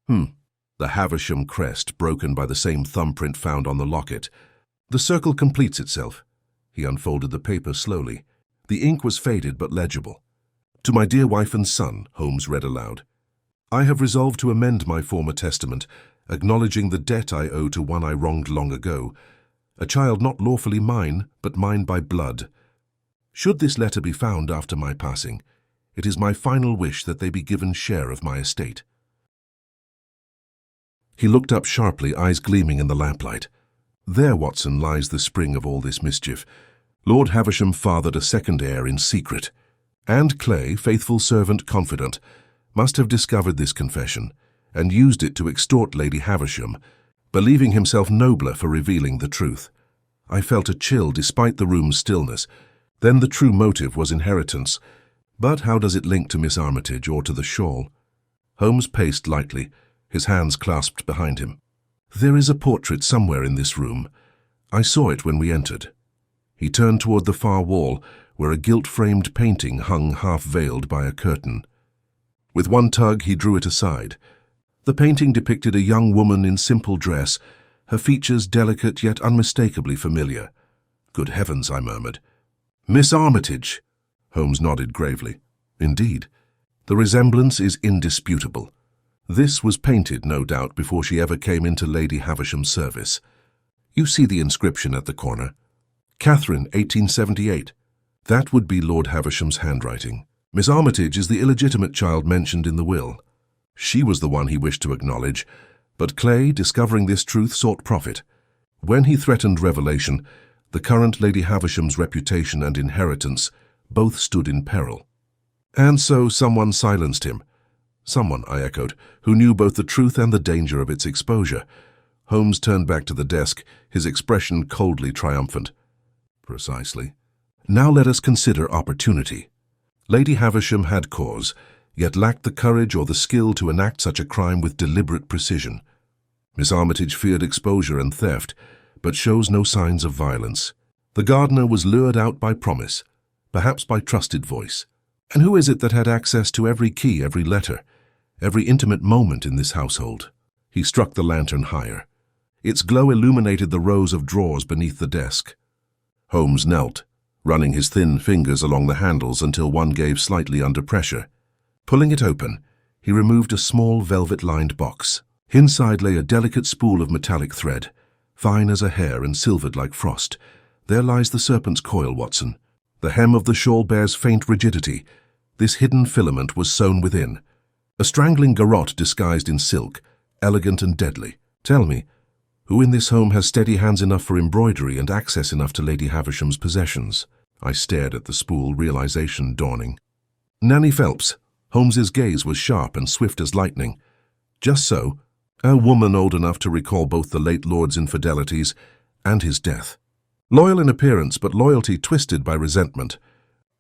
The Havisham crest, broken by the same thumbprint found on the locket. "The circle completes itself." He unfolded the paper slowly. The ink was faded but legible. "To my dear wife and son," Holmes read aloud. "I have resolved to amend my former testament, acknowledging the debt I owe to one I wronged long ago, a child not lawfully mine, but mine by blood. Should this letter be found after my passing, It is my final wish that they be given share of my estate." He looked up sharply, eyes gleaming in the lamplight. "There, Watson, lies the spring of all this mischief. Lord Havisham fathered a second heir in secret, and Clay, faithful servant, confidant, must have discovered this confession and used it to extort Lady Havisham, believing himself nobler for revealing the truth." I felt a chill despite the room's stillness. Then the true motive was inheritance. But how does it link to Miss Armitage or to the shawl? Holmes paced lightly, his hands clasped behind him. "There is a portrait somewhere in this room. I saw it when we entered." He turned toward the far wall, where a gilt-framed painting hung half-veiled by a curtain. With one tug he drew it aside. The painting depicted a young woman in simple dress, her features delicate yet unmistakably familiar. "Good heavens," I murmured. "Miss Armitage!" Holmes nodded gravely. "Indeed. The resemblance is indisputable. This was painted, no doubt, before she ever came into Lady Havisham's service. You see the inscription at the corner. Catherine, 1878. That would be Lord Havisham's handwriting. Miss Armitage is the illegitimate child mentioned in the will. She was the one he wished to acknowledge, but Clay, discovering this truth, sought profit. When he threatened revelation, the current Lady Havisham's reputation and inheritance both stood in peril. And so someone silenced him. Someone, I echoed, who knew both the truth and the danger of its exposure. Holmes turned back to the desk, his expression coldly triumphant. "Precisely. Now let us consider opportunity. Lady Havisham had cause, yet lacked the courage or the skill to enact such a crime with deliberate precision. Miss Armitage feared exposure and theft, but shows no signs of violence. The gardener was lured out by promise, perhaps by trusted voice. And who is it that had access to every key, every letter, every intimate moment in this household?" He struck the lantern higher. Its glow illuminated the rows of drawers beneath the desk. Holmes knelt, running his thin fingers along the handles until one gave slightly under pressure. Pulling it open, he removed a small velvet-lined box. Inside lay a delicate spool of metallic thread, fine as a hair and silvered like frost. "There lies the serpent's coil, Watson. The hem of the shawl bears faint rigidity. This hidden filament was sewn within. A strangling garrote disguised in silk, elegant and deadly. Tell me, who in this home has steady hands enough for embroidery and access enough to Lady Havisham's possessions?" I stared at the spool, realization dawning. "Nanny Phelps." Holmes's gaze was sharp and swift as lightning. "Just so. A woman old enough to recall both the late lord's infidelities and his death. Loyal in appearance, but loyalty twisted by resentment.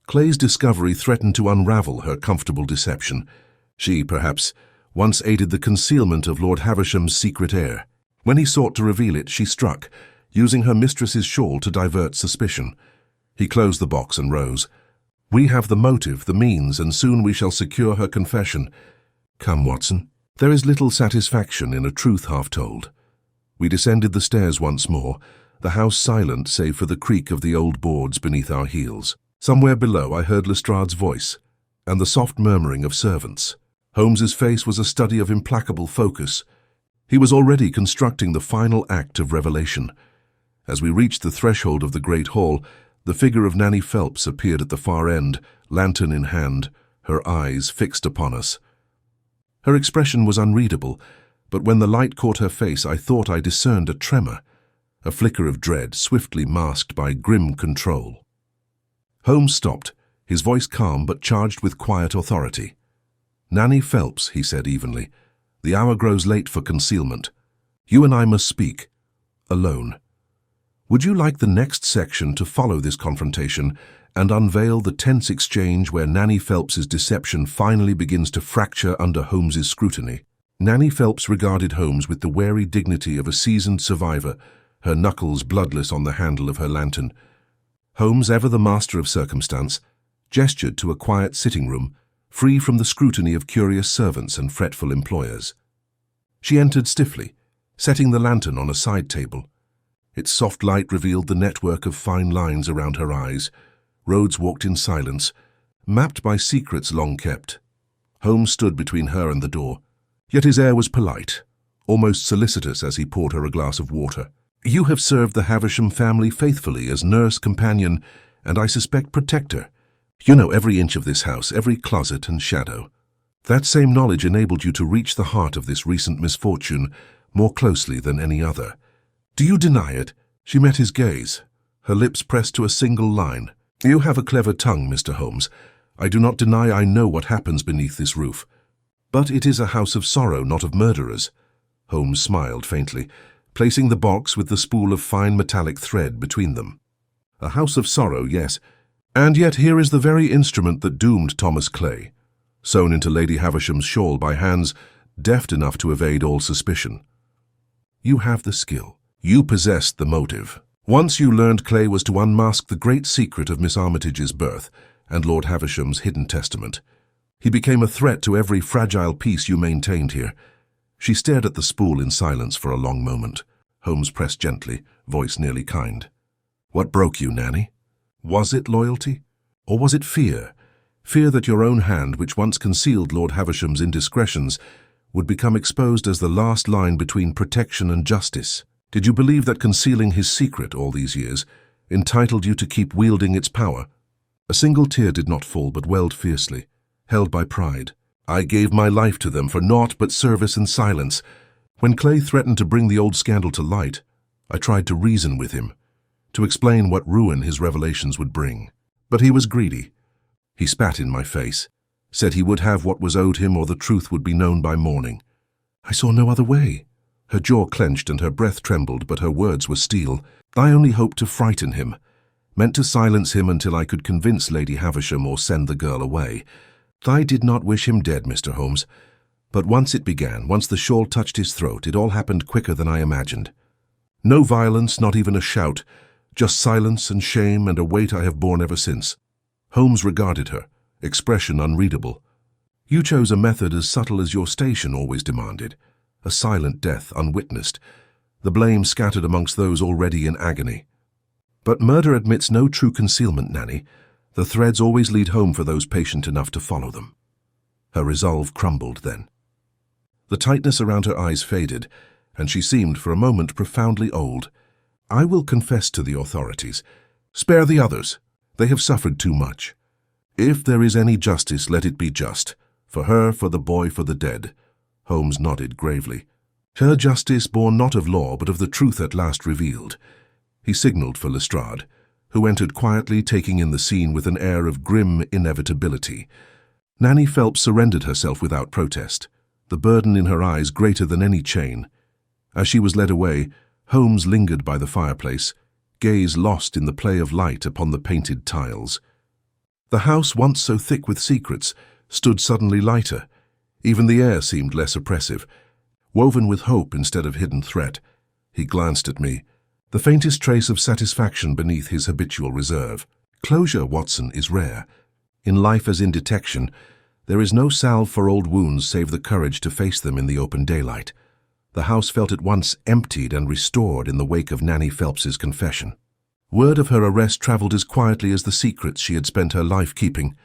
Clay's discovery threatened to unravel her comfortable deception. She, perhaps, once aided the concealment of Lord Havisham's secret heir. When he sought to reveal it, she struck, using her mistress's shawl to divert suspicion." He closed the box and rose. "We have the motive, the means, and soon we shall secure her confession. Come, Watson. There is little satisfaction in a truth half told." We descended the stairs once more, the house silent save for the creak of the old boards beneath our heels. Somewhere below I heard Lestrade's voice, and the soft murmuring of servants. Holmes's face was a study of implacable focus. He was already constructing the final act of revelation. As we reached the threshold of the great hall, the figure of Nanny Phelps appeared at the far end, lantern in hand, her eyes fixed upon us. Her expression was unreadable, but when the light caught her face, I thought I discerned a tremor, a flicker of dread swiftly masked by grim control. Holmes stopped, his voice calm but charged with quiet authority. "Nanny Phelps," he said evenly, "the hour grows late for concealment. You and I must speak, alone. Would you like the next section to follow this confrontation and unveil the tense exchange where Nanny Phelps's deception finally begins to fracture under Holmes's scrutiny?" Nanny Phelps regarded Holmes with the wary dignity of a seasoned survivor, her knuckles bloodless on the handle of her lantern. Holmes, ever the master of circumstance, gestured to a quiet sitting room, free from the scrutiny of curious servants and fretful employers. She entered stiffly, setting the lantern on a side table. Its soft light revealed the network of fine lines around her eyes. Rhodes walked in silence, mapped by secrets long kept. Holmes stood between her and the door, yet his air was polite, almost solicitous as he poured her a glass of water. "You have served the Havisham family faithfully as nurse, companion, and I suspect protector. You know every inch of this house, every closet and shadow. That same knowledge enabled you to reach the heart of this recent misfortune more closely than any other. Do you deny it?" She met his gaze, her lips pressed to a single line. "You have a clever tongue, Mr. Holmes. I do not deny I know what happens beneath this roof. But it is a house of sorrow, not of murderers." Holmes smiled faintly, placing the box with the spool of fine metallic thread between them. "A house of sorrow, yes. And yet here is the very instrument that doomed Thomas Clay, sewn into Lady Havisham's shawl by hands deft enough to evade all suspicion. You have the skill. You possessed the motive. Once you learned Clay was to unmask the great secret of Miss Armitage's birth and Lord Havisham's hidden testament. He became a threat to every fragile peace you maintained here." She stared at the spool in silence for a long moment. Holmes pressed gently, voice nearly kind. "What broke you, Nanny? Was it loyalty? Or was it fear? Fear that your own hand, which once concealed Lord Havisham's indiscretions, would become exposed as the last line between protection and justice? Did you believe that concealing his secret all these years entitled you to keep wielding its power?" A single tear did not fall, but welled fiercely, held by pride. "I gave my life to them for naught but service and silence. When Clay threatened to bring the old scandal to light, I tried to reason with him, to explain what ruin his revelations would bring. But he was greedy. He spat in my face, said he would have what was owed him or the truth would be known by morning. I saw no other way." Her jaw clenched and her breath trembled, but her words were steel. "I only hoped to frighten him, meant to silence him until I could convince Lady Havisham or send the girl away. I did not wish him dead, Mr. Holmes. But once it began, once the shawl touched his throat, it all happened quicker than I imagined. No violence, not even a shout, just silence and shame and a weight I have borne ever since." Holmes regarded her, expression unreadable. "You chose a method as subtle as your station always demanded. A silent death, unwitnessed, the blame scattered amongst those already in agony. But murder admits no true concealment, Nanny. The threads always lead home for those patient enough to follow them." Her resolve crumbled then. The tightness around her eyes faded, and she seemed for a moment profoundly old. "I will confess to the authorities. Spare the others. They have suffered too much. If there is any justice, let it be just. For her, for the boy, for the dead." Holmes nodded gravely. "Her justice born not of law, but of the truth at last revealed." He signaled for Lestrade, who entered quietly, taking in the scene with an air of grim inevitability. Nanny Phelps surrendered herself without protest, the burden in her eyes greater than any chain. As she was led away, Holmes lingered by the fireplace, gaze lost in the play of light upon the painted tiles. The house, once so thick with secrets, stood suddenly lighter. Even the air seemed less oppressive, woven with hope instead of hidden threat. He glanced at me, the faintest trace of satisfaction beneath his habitual reserve. "Closure, Watson, is rare. In life as in detection, there is no salve for old wounds save the courage to face them in the open daylight." The house felt at once emptied and restored in the wake of Nanny Phelps's confession. Word of her arrest traveled as quietly as the secrets she had spent her life keeping,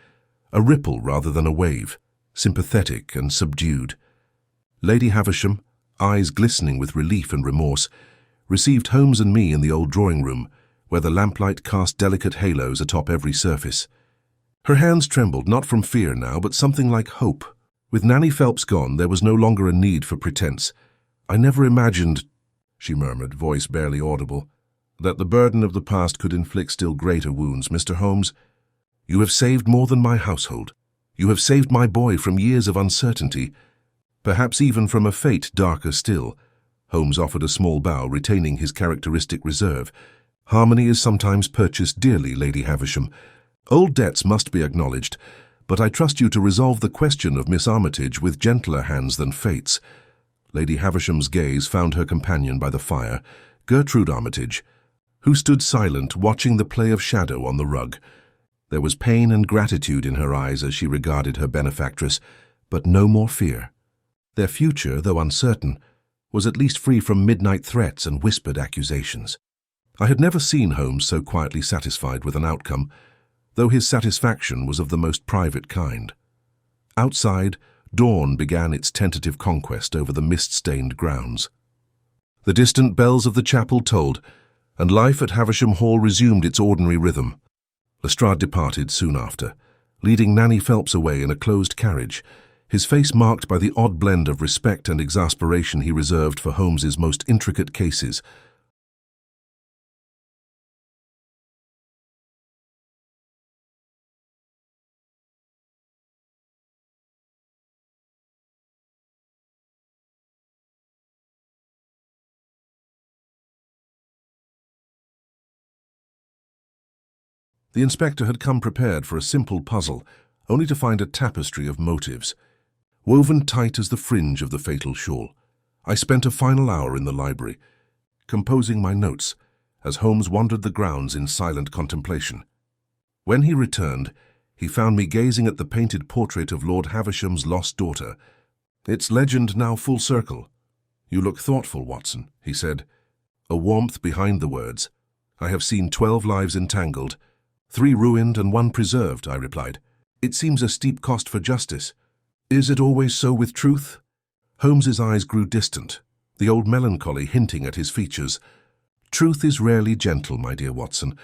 a ripple rather than a wave, sympathetic and subdued. Lady Havisham, eyes glistening with relief and remorse, received Holmes and me in the old drawing-room, where the lamplight cast delicate halos atop every surface. Her hands trembled, not from fear now, but something like hope. With Nanny Phelps gone, there was no longer a need for pretense. "I never imagined," she murmured, voice barely audible, "that the burden of the past could inflict still greater wounds. Mr. Holmes, you have saved more than my household. You have saved my boy from years of uncertainty, perhaps even from a fate darker still." Holmes offered a small bow, retaining his characteristic reserve. "Harmony is sometimes purchased dearly, Lady Havisham. Old debts must be acknowledged, but I trust you to resolve the question of Miss Armitage with gentler hands than fate's." Lady Havisham's gaze found her companion by the fire, Gertrude Armitage, who stood silent, watching the play of shadow on the rug. There was pain and gratitude in her eyes as she regarded her benefactress, but no more fear. Their future, though uncertain, was at least free from midnight threats and whispered accusations. I had never seen Holmes so quietly satisfied with an outcome, though his satisfaction was of the most private kind. Outside, dawn began its tentative conquest over the mist-stained grounds. The distant bells of the chapel tolled, and life at Havisham Hall resumed its ordinary rhythm. Lestrade departed soon after. leading Nanny Phelps away in a closed carriage, his face marked by the odd blend of respect and exasperation he reserved for Holmes's most intricate cases. The inspector had come prepared for a simple puzzle, only to find a tapestry of motives, woven tight as the fringe of the fatal shawl. I spent a final hour in the library, composing my notes, as Holmes wandered the grounds in silent contemplation. When he returned, he found me gazing at the painted portrait of Lord Havisham's lost daughter, its legend now full circle. "You look thoughtful, Watson," he said, a warmth behind the words. "I have seen 12 lives entangled, 3 ruined and 1 preserved," I replied. "It seems a steep cost for justice. Is it always so with truth?" Holmes's eyes grew distant, the old melancholy hinting at his features. "Truth is rarely gentle, my dear Watson.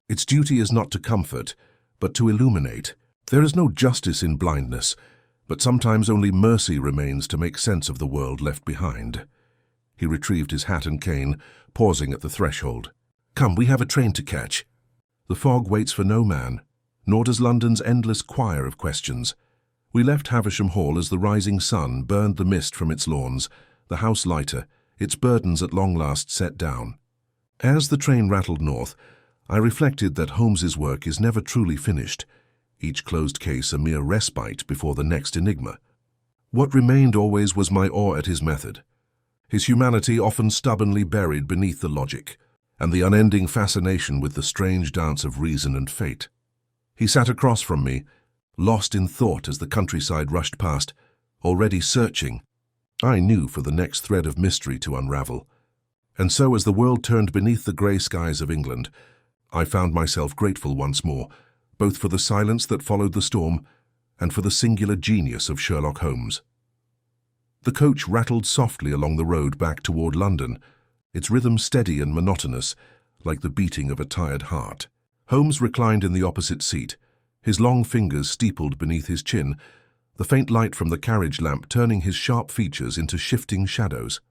Its duty is not to comfort, but to illuminate. There is no justice in blindness, but sometimes only mercy remains to make sense of the world left behind." He retrieved his hat and cane, pausing at the threshold. "Come, we have a train to catch." The fog waits for no man, nor does London's endless choir of questions. We left Havisham Hall as the rising sun burned the mist from its lawns, the house lighter, its burdens at long last set down. As the train rattled north, I reflected that Holmes's work is never truly finished, each closed case a mere respite before the next enigma. What remained always was my awe at his method, his humanity often stubbornly buried beneath the logic, and the unending fascination with the strange dance of reason and fate. He sat across from me, lost in thought as the countryside rushed past, already searching, I knew, for the next thread of mystery to unravel. And so as the world turned beneath the grey skies of England, I found myself grateful once more, both for the silence that followed the storm and for the singular genius of Sherlock Holmes. The coach rattled softly along the road back toward London, its rhythm steady and monotonous, like the beating of a tired heart. Holmes reclined in the opposite seat, his long fingers steepled beneath his chin, the faint light from the carriage lamp turning his sharp features into shifting shadows.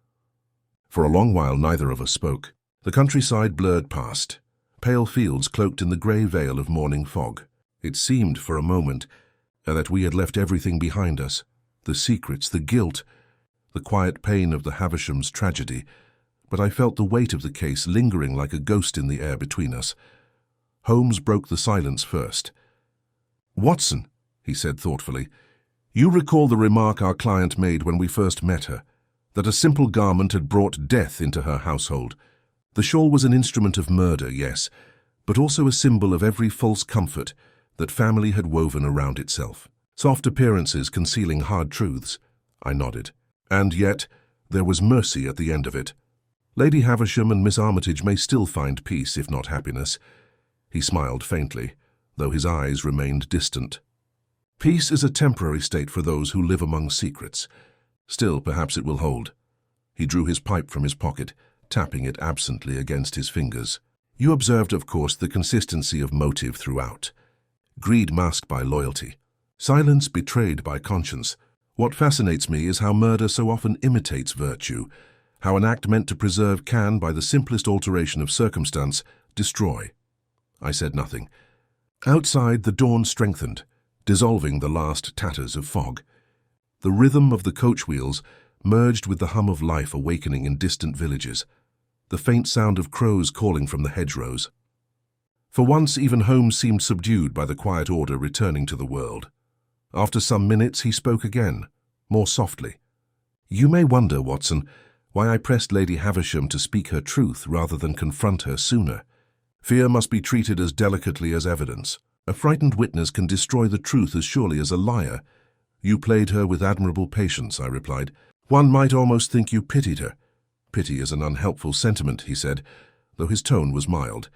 For a long while neither of us spoke. The countryside blurred past, pale fields cloaked in the grey veil of morning fog. It seemed for a moment that we had left everything behind us, the secrets, the guilt, the quiet pain of the Havisham's tragedy, but I felt the weight of the case lingering like a ghost in the air between us. Holmes broke the silence first. "Watson," he said thoughtfully, "you recall the remark our client made when we first met her, that a simple garment had brought death into her household. The shawl was an instrument of murder, yes, but also a symbol of every false comfort that family had woven around itself. Soft appearances concealing hard truths." I nodded. "And yet, there was mercy at the end of it. Lady Havisham and Miss Armitage may still find peace, if not happiness." He smiled faintly, though his eyes remained distant. "Peace is a temporary state for those who live among secrets. Still, perhaps it will hold." He drew his pipe from his pocket, tapping it absently against his fingers. "You observed, of course, the consistency of motive throughout. Greed masked by loyalty. Silence betrayed by conscience. What fascinates me is how murder so often imitates virtue, how an act meant to preserve can, by the simplest alteration of circumstance, destroy." I said nothing. Outside, the dawn strengthened, dissolving the last tatters of fog. The rhythm of the coach wheels merged with the hum of life awakening in distant villages, the faint sound of crows calling from the hedgerows. For once, even Holmes seemed subdued by the quiet order returning to the world. After some minutes, he spoke again, more softly. "You may wonder, Watson, why I pressed Lady Havisham to speak her truth rather than confront her sooner. Fear must be treated as delicately as evidence. A frightened witness can destroy the truth as surely as a liar." "You played her with admirable patience," I replied. "One might almost think you pitied her." "Pity is an unhelpful sentiment," he said, though his tone was mild.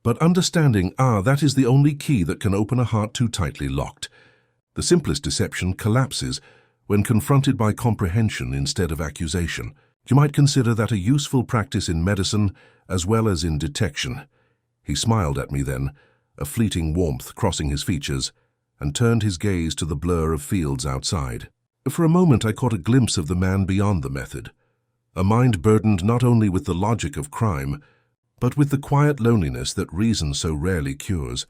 "But understanding, that is the only key that can open a heart too tightly locked. The simplest deception collapses when confronted by comprehension instead of accusation. You might consider that a useful practice in medicine as well as in detection." He smiled at me then, a fleeting warmth crossing his features, and turned his gaze to the blur of fields outside. For a moment I caught a glimpse of the man beyond the method, a mind burdened not only with the logic of crime, but with the quiet loneliness that reason so rarely cures.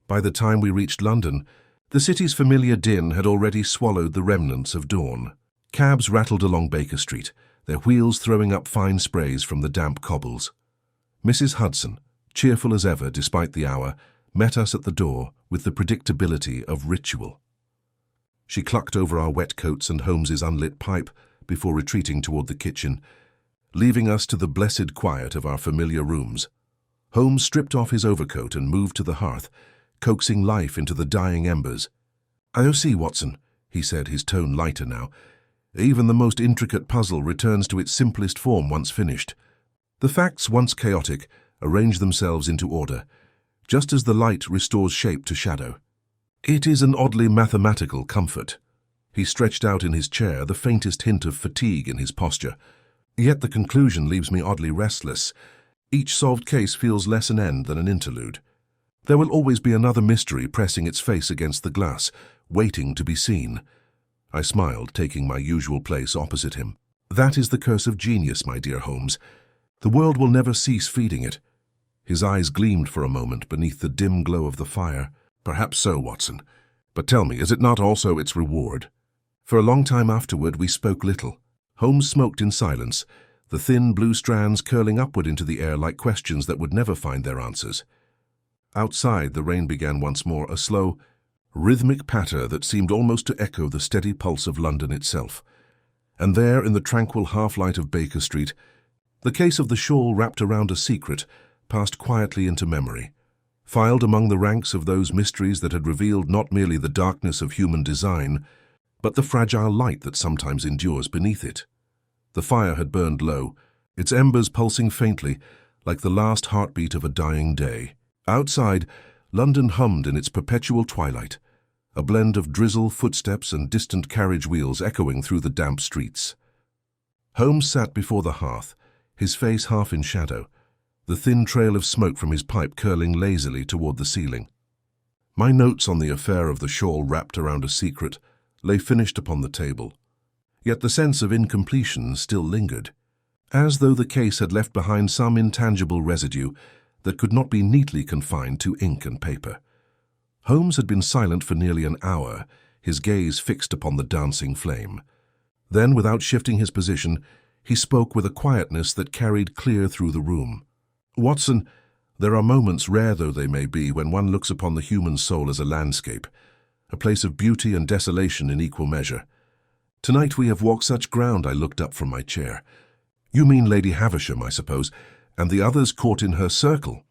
By the time we reached London, the city's familiar din had already swallowed the remnants of dawn. Cabs rattled along Baker Street, their wheels throwing up fine sprays from the damp cobbles. Mrs. Hudson, cheerful as ever despite the hour, met us at the door with the predictability of ritual. She clucked over our wet coats and Holmes's unlit pipe before retreating toward the kitchen, leaving us to the blessed quiet of our familiar rooms. Holmes stripped off his overcoat and moved to the hearth, coaxing life into the dying embers. "I see, Watson," he said, his tone lighter now. "Even the most intricate puzzle returns to its simplest form once finished. The facts, once chaotic, arrange themselves into order, just as the light restores shape to shadow. It is an oddly mathematical comfort." He stretched out in his chair, the faintest hint of fatigue in his posture. "Yet the conclusion leaves me oddly restless. Each solved case feels less an end than an interlude. There will always be another mystery pressing its face against the glass, waiting to be seen." I smiled, taking my usual place opposite him. "That is the curse of genius, my dear Holmes. The world will never cease feeding it." His eyes gleamed for a moment beneath the dim glow of the fire. "Perhaps so, Watson. But tell me, is it not also its reward?" For a long time afterward we spoke little. Holmes smoked in silence, the thin blue strands curling upward into the air like questions that would never find their answers. Outside, the rain began once more, a slow, rhythmic patter that seemed almost to echo the steady pulse of London itself. And there, in the tranquil half-light of Baker Street, the case of the shawl wrapped around a secret passed quietly into memory, filed among the ranks of those mysteries that had revealed not merely the darkness of human design, but the fragile light that sometimes endures beneath it. The fire had burned low, its embers pulsing faintly, like the last heartbeat of a dying day. Outside, London hummed in its perpetual twilight, a blend of drizzle, footsteps, and distant carriage wheels echoing through the damp streets. Holmes sat before the hearth, his face half in shadow, the thin trail of smoke from his pipe curling lazily toward the ceiling. My notes on the affair of the shawl wrapped around a secret lay finished upon the table, yet the sense of incompletion still lingered, as though the case had left behind some intangible residue that could not be neatly confined to ink and paper. Holmes had been silent for nearly an hour, his gaze fixed upon the dancing flame. Then, without shifting his position, he spoke with a quietness that carried clear through the room. "Watson, there are moments, rare though they may be, when one looks upon the human soul as a landscape, a place of beauty and desolation in equal measure. Tonight we have walked such ground." I looked up from my chair. "You mean Lady Havisham, I suppose, and the others caught in her circle?"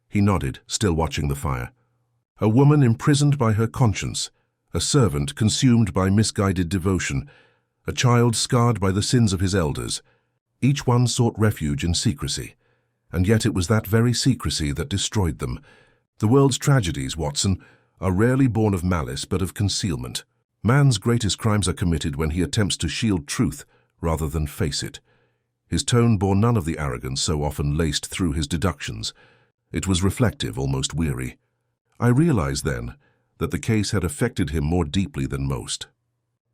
He nodded, still watching the fire. "A woman imprisoned by her conscience, a servant consumed by misguided devotion, a child scarred by the sins of his elders. Each one sought refuge in secrecy, and yet it was that very secrecy that destroyed them. The world's tragedies, Watson, are rarely born of malice but of concealment. Man's greatest crimes are committed when he attempts to shield truth rather than face it." His tone bore none of the arrogance so often laced through his deductions. It was reflective, almost weary. I realized then that the case had affected him more deeply than most.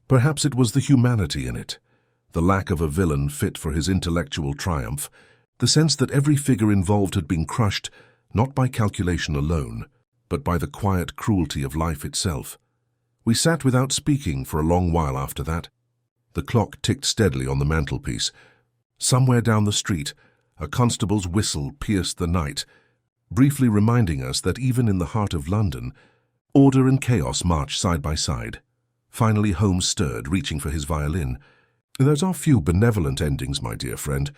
Perhaps it was the humanity in it, the lack of a villain fit for his intellectual triumph, the sense that every figure involved had been crushed not by calculation alone, but by the quiet cruelty of life itself. We sat without speaking for a long while after that. The clock ticked steadily on the mantelpiece. Somewhere down the street, a constable's whistle pierced the night, briefly reminding us that even in the heart of London, order and chaos march side by side. Finally Holmes stirred, reaching for his violin. "There are few benevolent endings, my dear friend,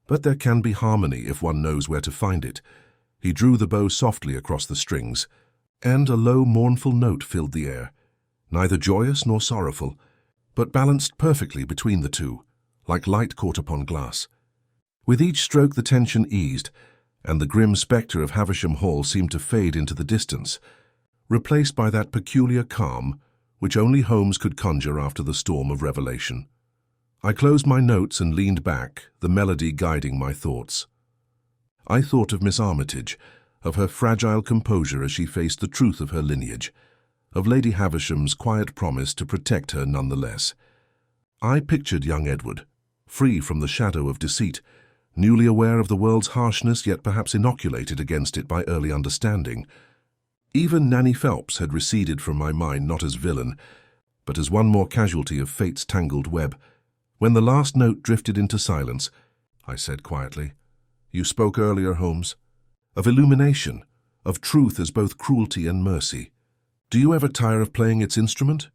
but there can be harmony if one knows where to find it." He drew the bow softly across the strings, and a low, mournful note filled the air, neither joyous nor sorrowful, but balanced perfectly between the two, like light caught upon glass. With each stroke the tension eased, and the grim spectre of Havisham Hall seemed to fade into the distance, replaced by that peculiar calm which only Holmes could conjure after the storm of revelation. I closed my notes and leaned back, the melody guiding my thoughts. I thought of Miss Armitage, of her fragile composure as she faced the truth of her lineage, of Lady Havisham's quiet promise to protect her nonetheless. I pictured young Edward, free from the shadow of deceit, newly aware of the world's harshness yet perhaps inoculated against it by early understanding. Even Nanny Phelps had receded from my mind not as villain, but as one more casualty of fate's tangled web. When the last note drifted into silence, I said quietly, "You spoke earlier, Holmes, of illumination, of truth as both cruelty and mercy. Do you ever tire of playing its instrument?"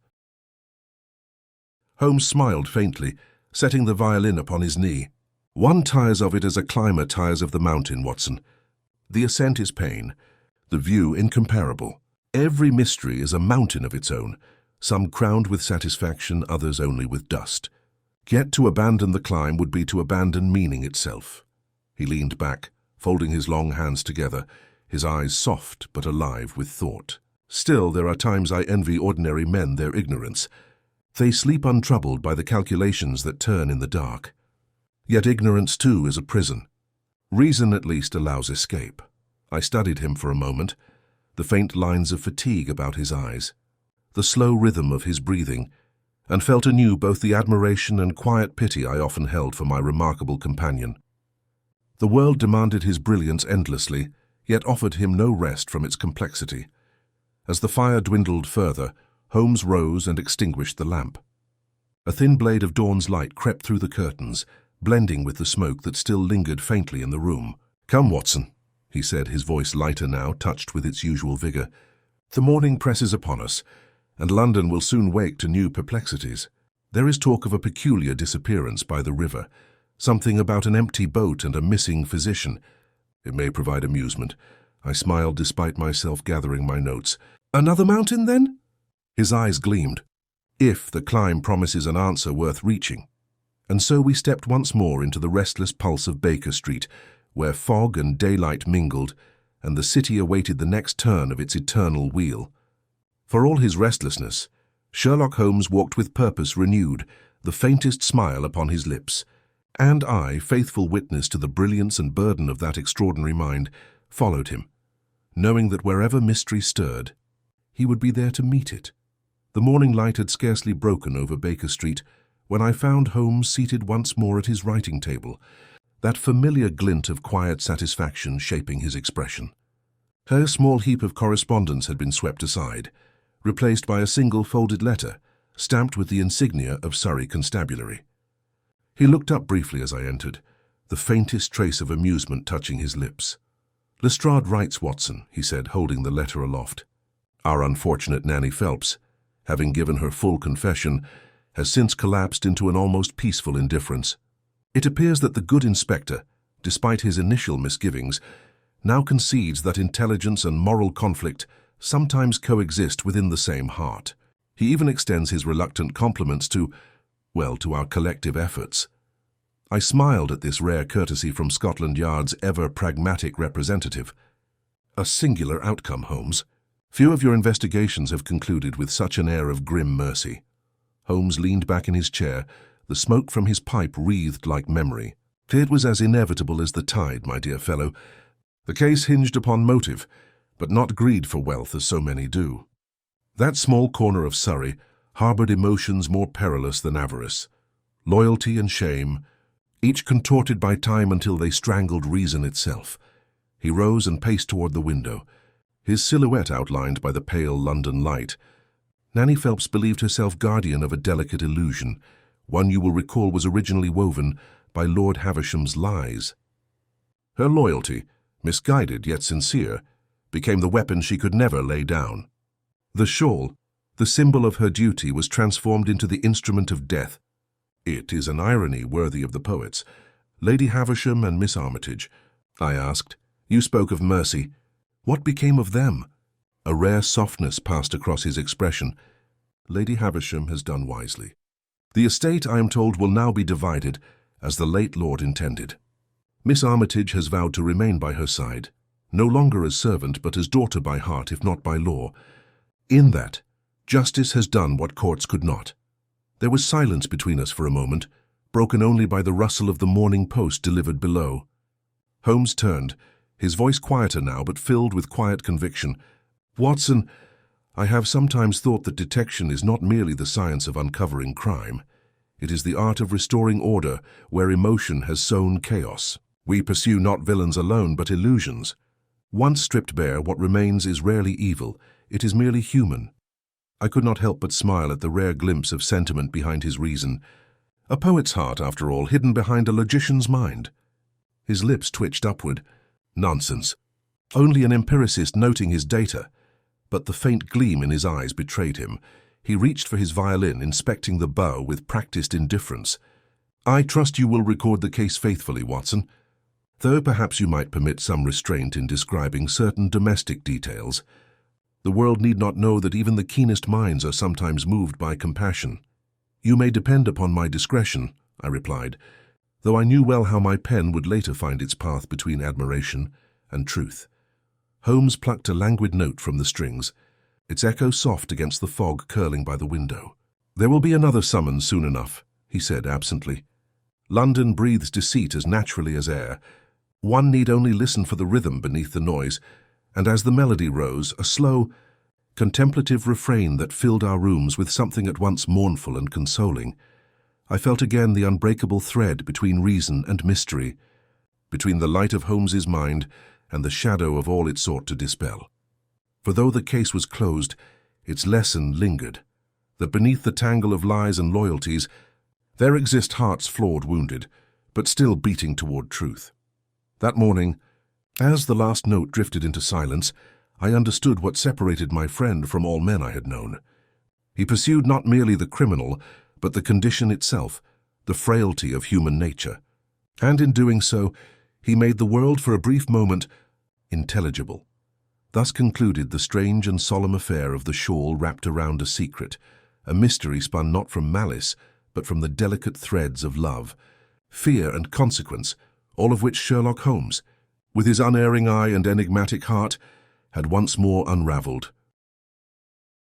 Holmes smiled faintly, setting the violin upon his knee. "One tires of it as a climber tires of the mountain, Watson. The ascent is pain, the view incomparable. Every mystery is a mountain of its own, some crowned with satisfaction, others only with dust. Yet to abandon the climb would be to abandon meaning itself." He leaned back, folding his long hands together, his eyes soft but alive with thought. "Still, there are times I envy ordinary men their ignorance. They sleep untroubled by the calculations that turn in the dark. Yet ignorance, too, is a prison. Reason at least allows escape." I studied him for a moment, the faint lines of fatigue about his eyes, the slow rhythm of his breathing, and felt anew both the admiration and quiet pity I often held for my remarkable companion. The world demanded his brilliance endlessly, yet offered him no rest from its complexity. As the fire dwindled further, Holmes rose and extinguished the lamp. A thin blade of dawn's light crept through the curtains, blending with the smoke that still lingered faintly in the room. "Come, Watson," he said, his voice lighter now, touched with its usual vigor. "The morning presses upon us, and London will soon wake to new perplexities. There is talk of a peculiar disappearance by the river, something about an empty boat and a missing physician. It may provide amusement." I smiled despite myself gathering my notes. "Another mountain, then?" His eyes gleamed. "If the climb promises an answer worth reaching." And so we stepped once more into the restless pulse of Baker Street, where fog and daylight mingled, and the city awaited the next turn of its eternal wheel. For all his restlessness, Sherlock Holmes walked with purpose renewed, the faintest smile upon his lips. And I, faithful witness to the brilliance and burden of that extraordinary mind, followed him, knowing that wherever mystery stirred, he would be there to meet it. The morning light had scarcely broken over Baker Street when I found Holmes seated once more at his writing table, that familiar glint of quiet satisfaction shaping his expression. Her small heap of correspondence had been swept aside, replaced by a single folded letter, stamped with the insignia of Surrey Constabulary. He looked up briefly as I entered, the faintest trace of amusement touching his lips. "Lestrade writes, Watson," he said, holding the letter aloft. "Our unfortunate Nanny Phelps, having given her full confession, has since collapsed into an almost peaceful indifference. It appears that the good inspector, despite his initial misgivings, now concedes that intelligence and moral conflict sometimes coexist within the same heart. He even extends his reluctant compliments to our collective efforts." I smiled at this rare courtesy from Scotland Yard's ever-pragmatic representative. "A singular outcome, Holmes. Few of your investigations have concluded with such an air of grim mercy." Holmes leaned back in his chair, the smoke from his pipe wreathed like memory. "It was as inevitable as the tide, my dear fellow. The case hinged upon motive, but not greed for wealth as so many do. That small corner of Surrey harbored emotions more perilous than avarice. Loyalty and shame, each contorted by time until they strangled reason itself." He rose and paced toward the window, his silhouette outlined by the pale London light. "Nanny Phelps believed herself guardian of a delicate illusion, one you will recall was originally woven by Lord Havisham's lies. Her loyalty, misguided yet sincere, became the weapon she could never lay down. The shawl, the symbol of her duty, was transformed into the instrument of death. It is an irony worthy of the poets. Lady Havisham and Miss Armitage," I asked. "You spoke of mercy. What became of them?" A rare softness passed across his expression. "Lady Havisham has done wisely. The estate, I am told, will now be divided, as the late lord intended. Miss Armitage has vowed to remain by her side, no longer as servant, but as daughter by heart, if not by law. In that, justice has done what courts could not." There was silence between us for a moment, broken only by the rustle of the morning post delivered below. Holmes turned, his voice quieter now but filled with quiet conviction. "Watson, I have sometimes thought that detection is not merely the science of uncovering crime. It is the art of restoring order where emotion has sown chaos. We pursue not villains alone, but illusions. Once stripped bare, what remains is rarely evil. It is merely human. I could not help but smile at the rare glimpse of sentiment behind his reason. A poet's heart, after all, hidden behind a logician's mind. His lips twitched upward. Nonsense. Only an empiricist noting his data. But the faint gleam in his eyes betrayed him. He reached for his violin, inspecting the bow with practiced indifference. I trust you will record the case faithfully, Watson, though perhaps you might permit some restraint in describing certain domestic details. The world need not know that even the keenest minds are sometimes moved by compassion. You may depend upon my discretion, I replied, though I knew well how my pen would later find its path between admiration and truth. Holmes plucked a languid note from the strings, its echo soft against the fog curling by the window. There will be another summons soon enough, he said absently. London breathes deceit as naturally as air. One need only listen for the rhythm beneath the noise, and as the melody rose, a slow, contemplative refrain that filled our rooms with something at once mournful and consoling. I felt again the unbreakable thread between reason and mystery, between the light of Holmes's mind and the shadow of all it sought to dispel. For though the case was closed, its lesson lingered, that beneath the tangle of lies and loyalties, there exist hearts flawed, wounded, but still beating toward truth. That morning, as the last note drifted into silence, I understood what separated my friend from all men I had known. He pursued not merely the criminal, but the condition itself, the frailty of human nature. And in doing so, he made the world for a brief moment intelligible. Thus concluded the strange and solemn affair of the shawl wrapped around a secret, a mystery spun not from malice, but from the delicate threads of love, fear and consequence, all of which Sherlock Holmes, with his unerring eye and enigmatic heart, had once more unraveled.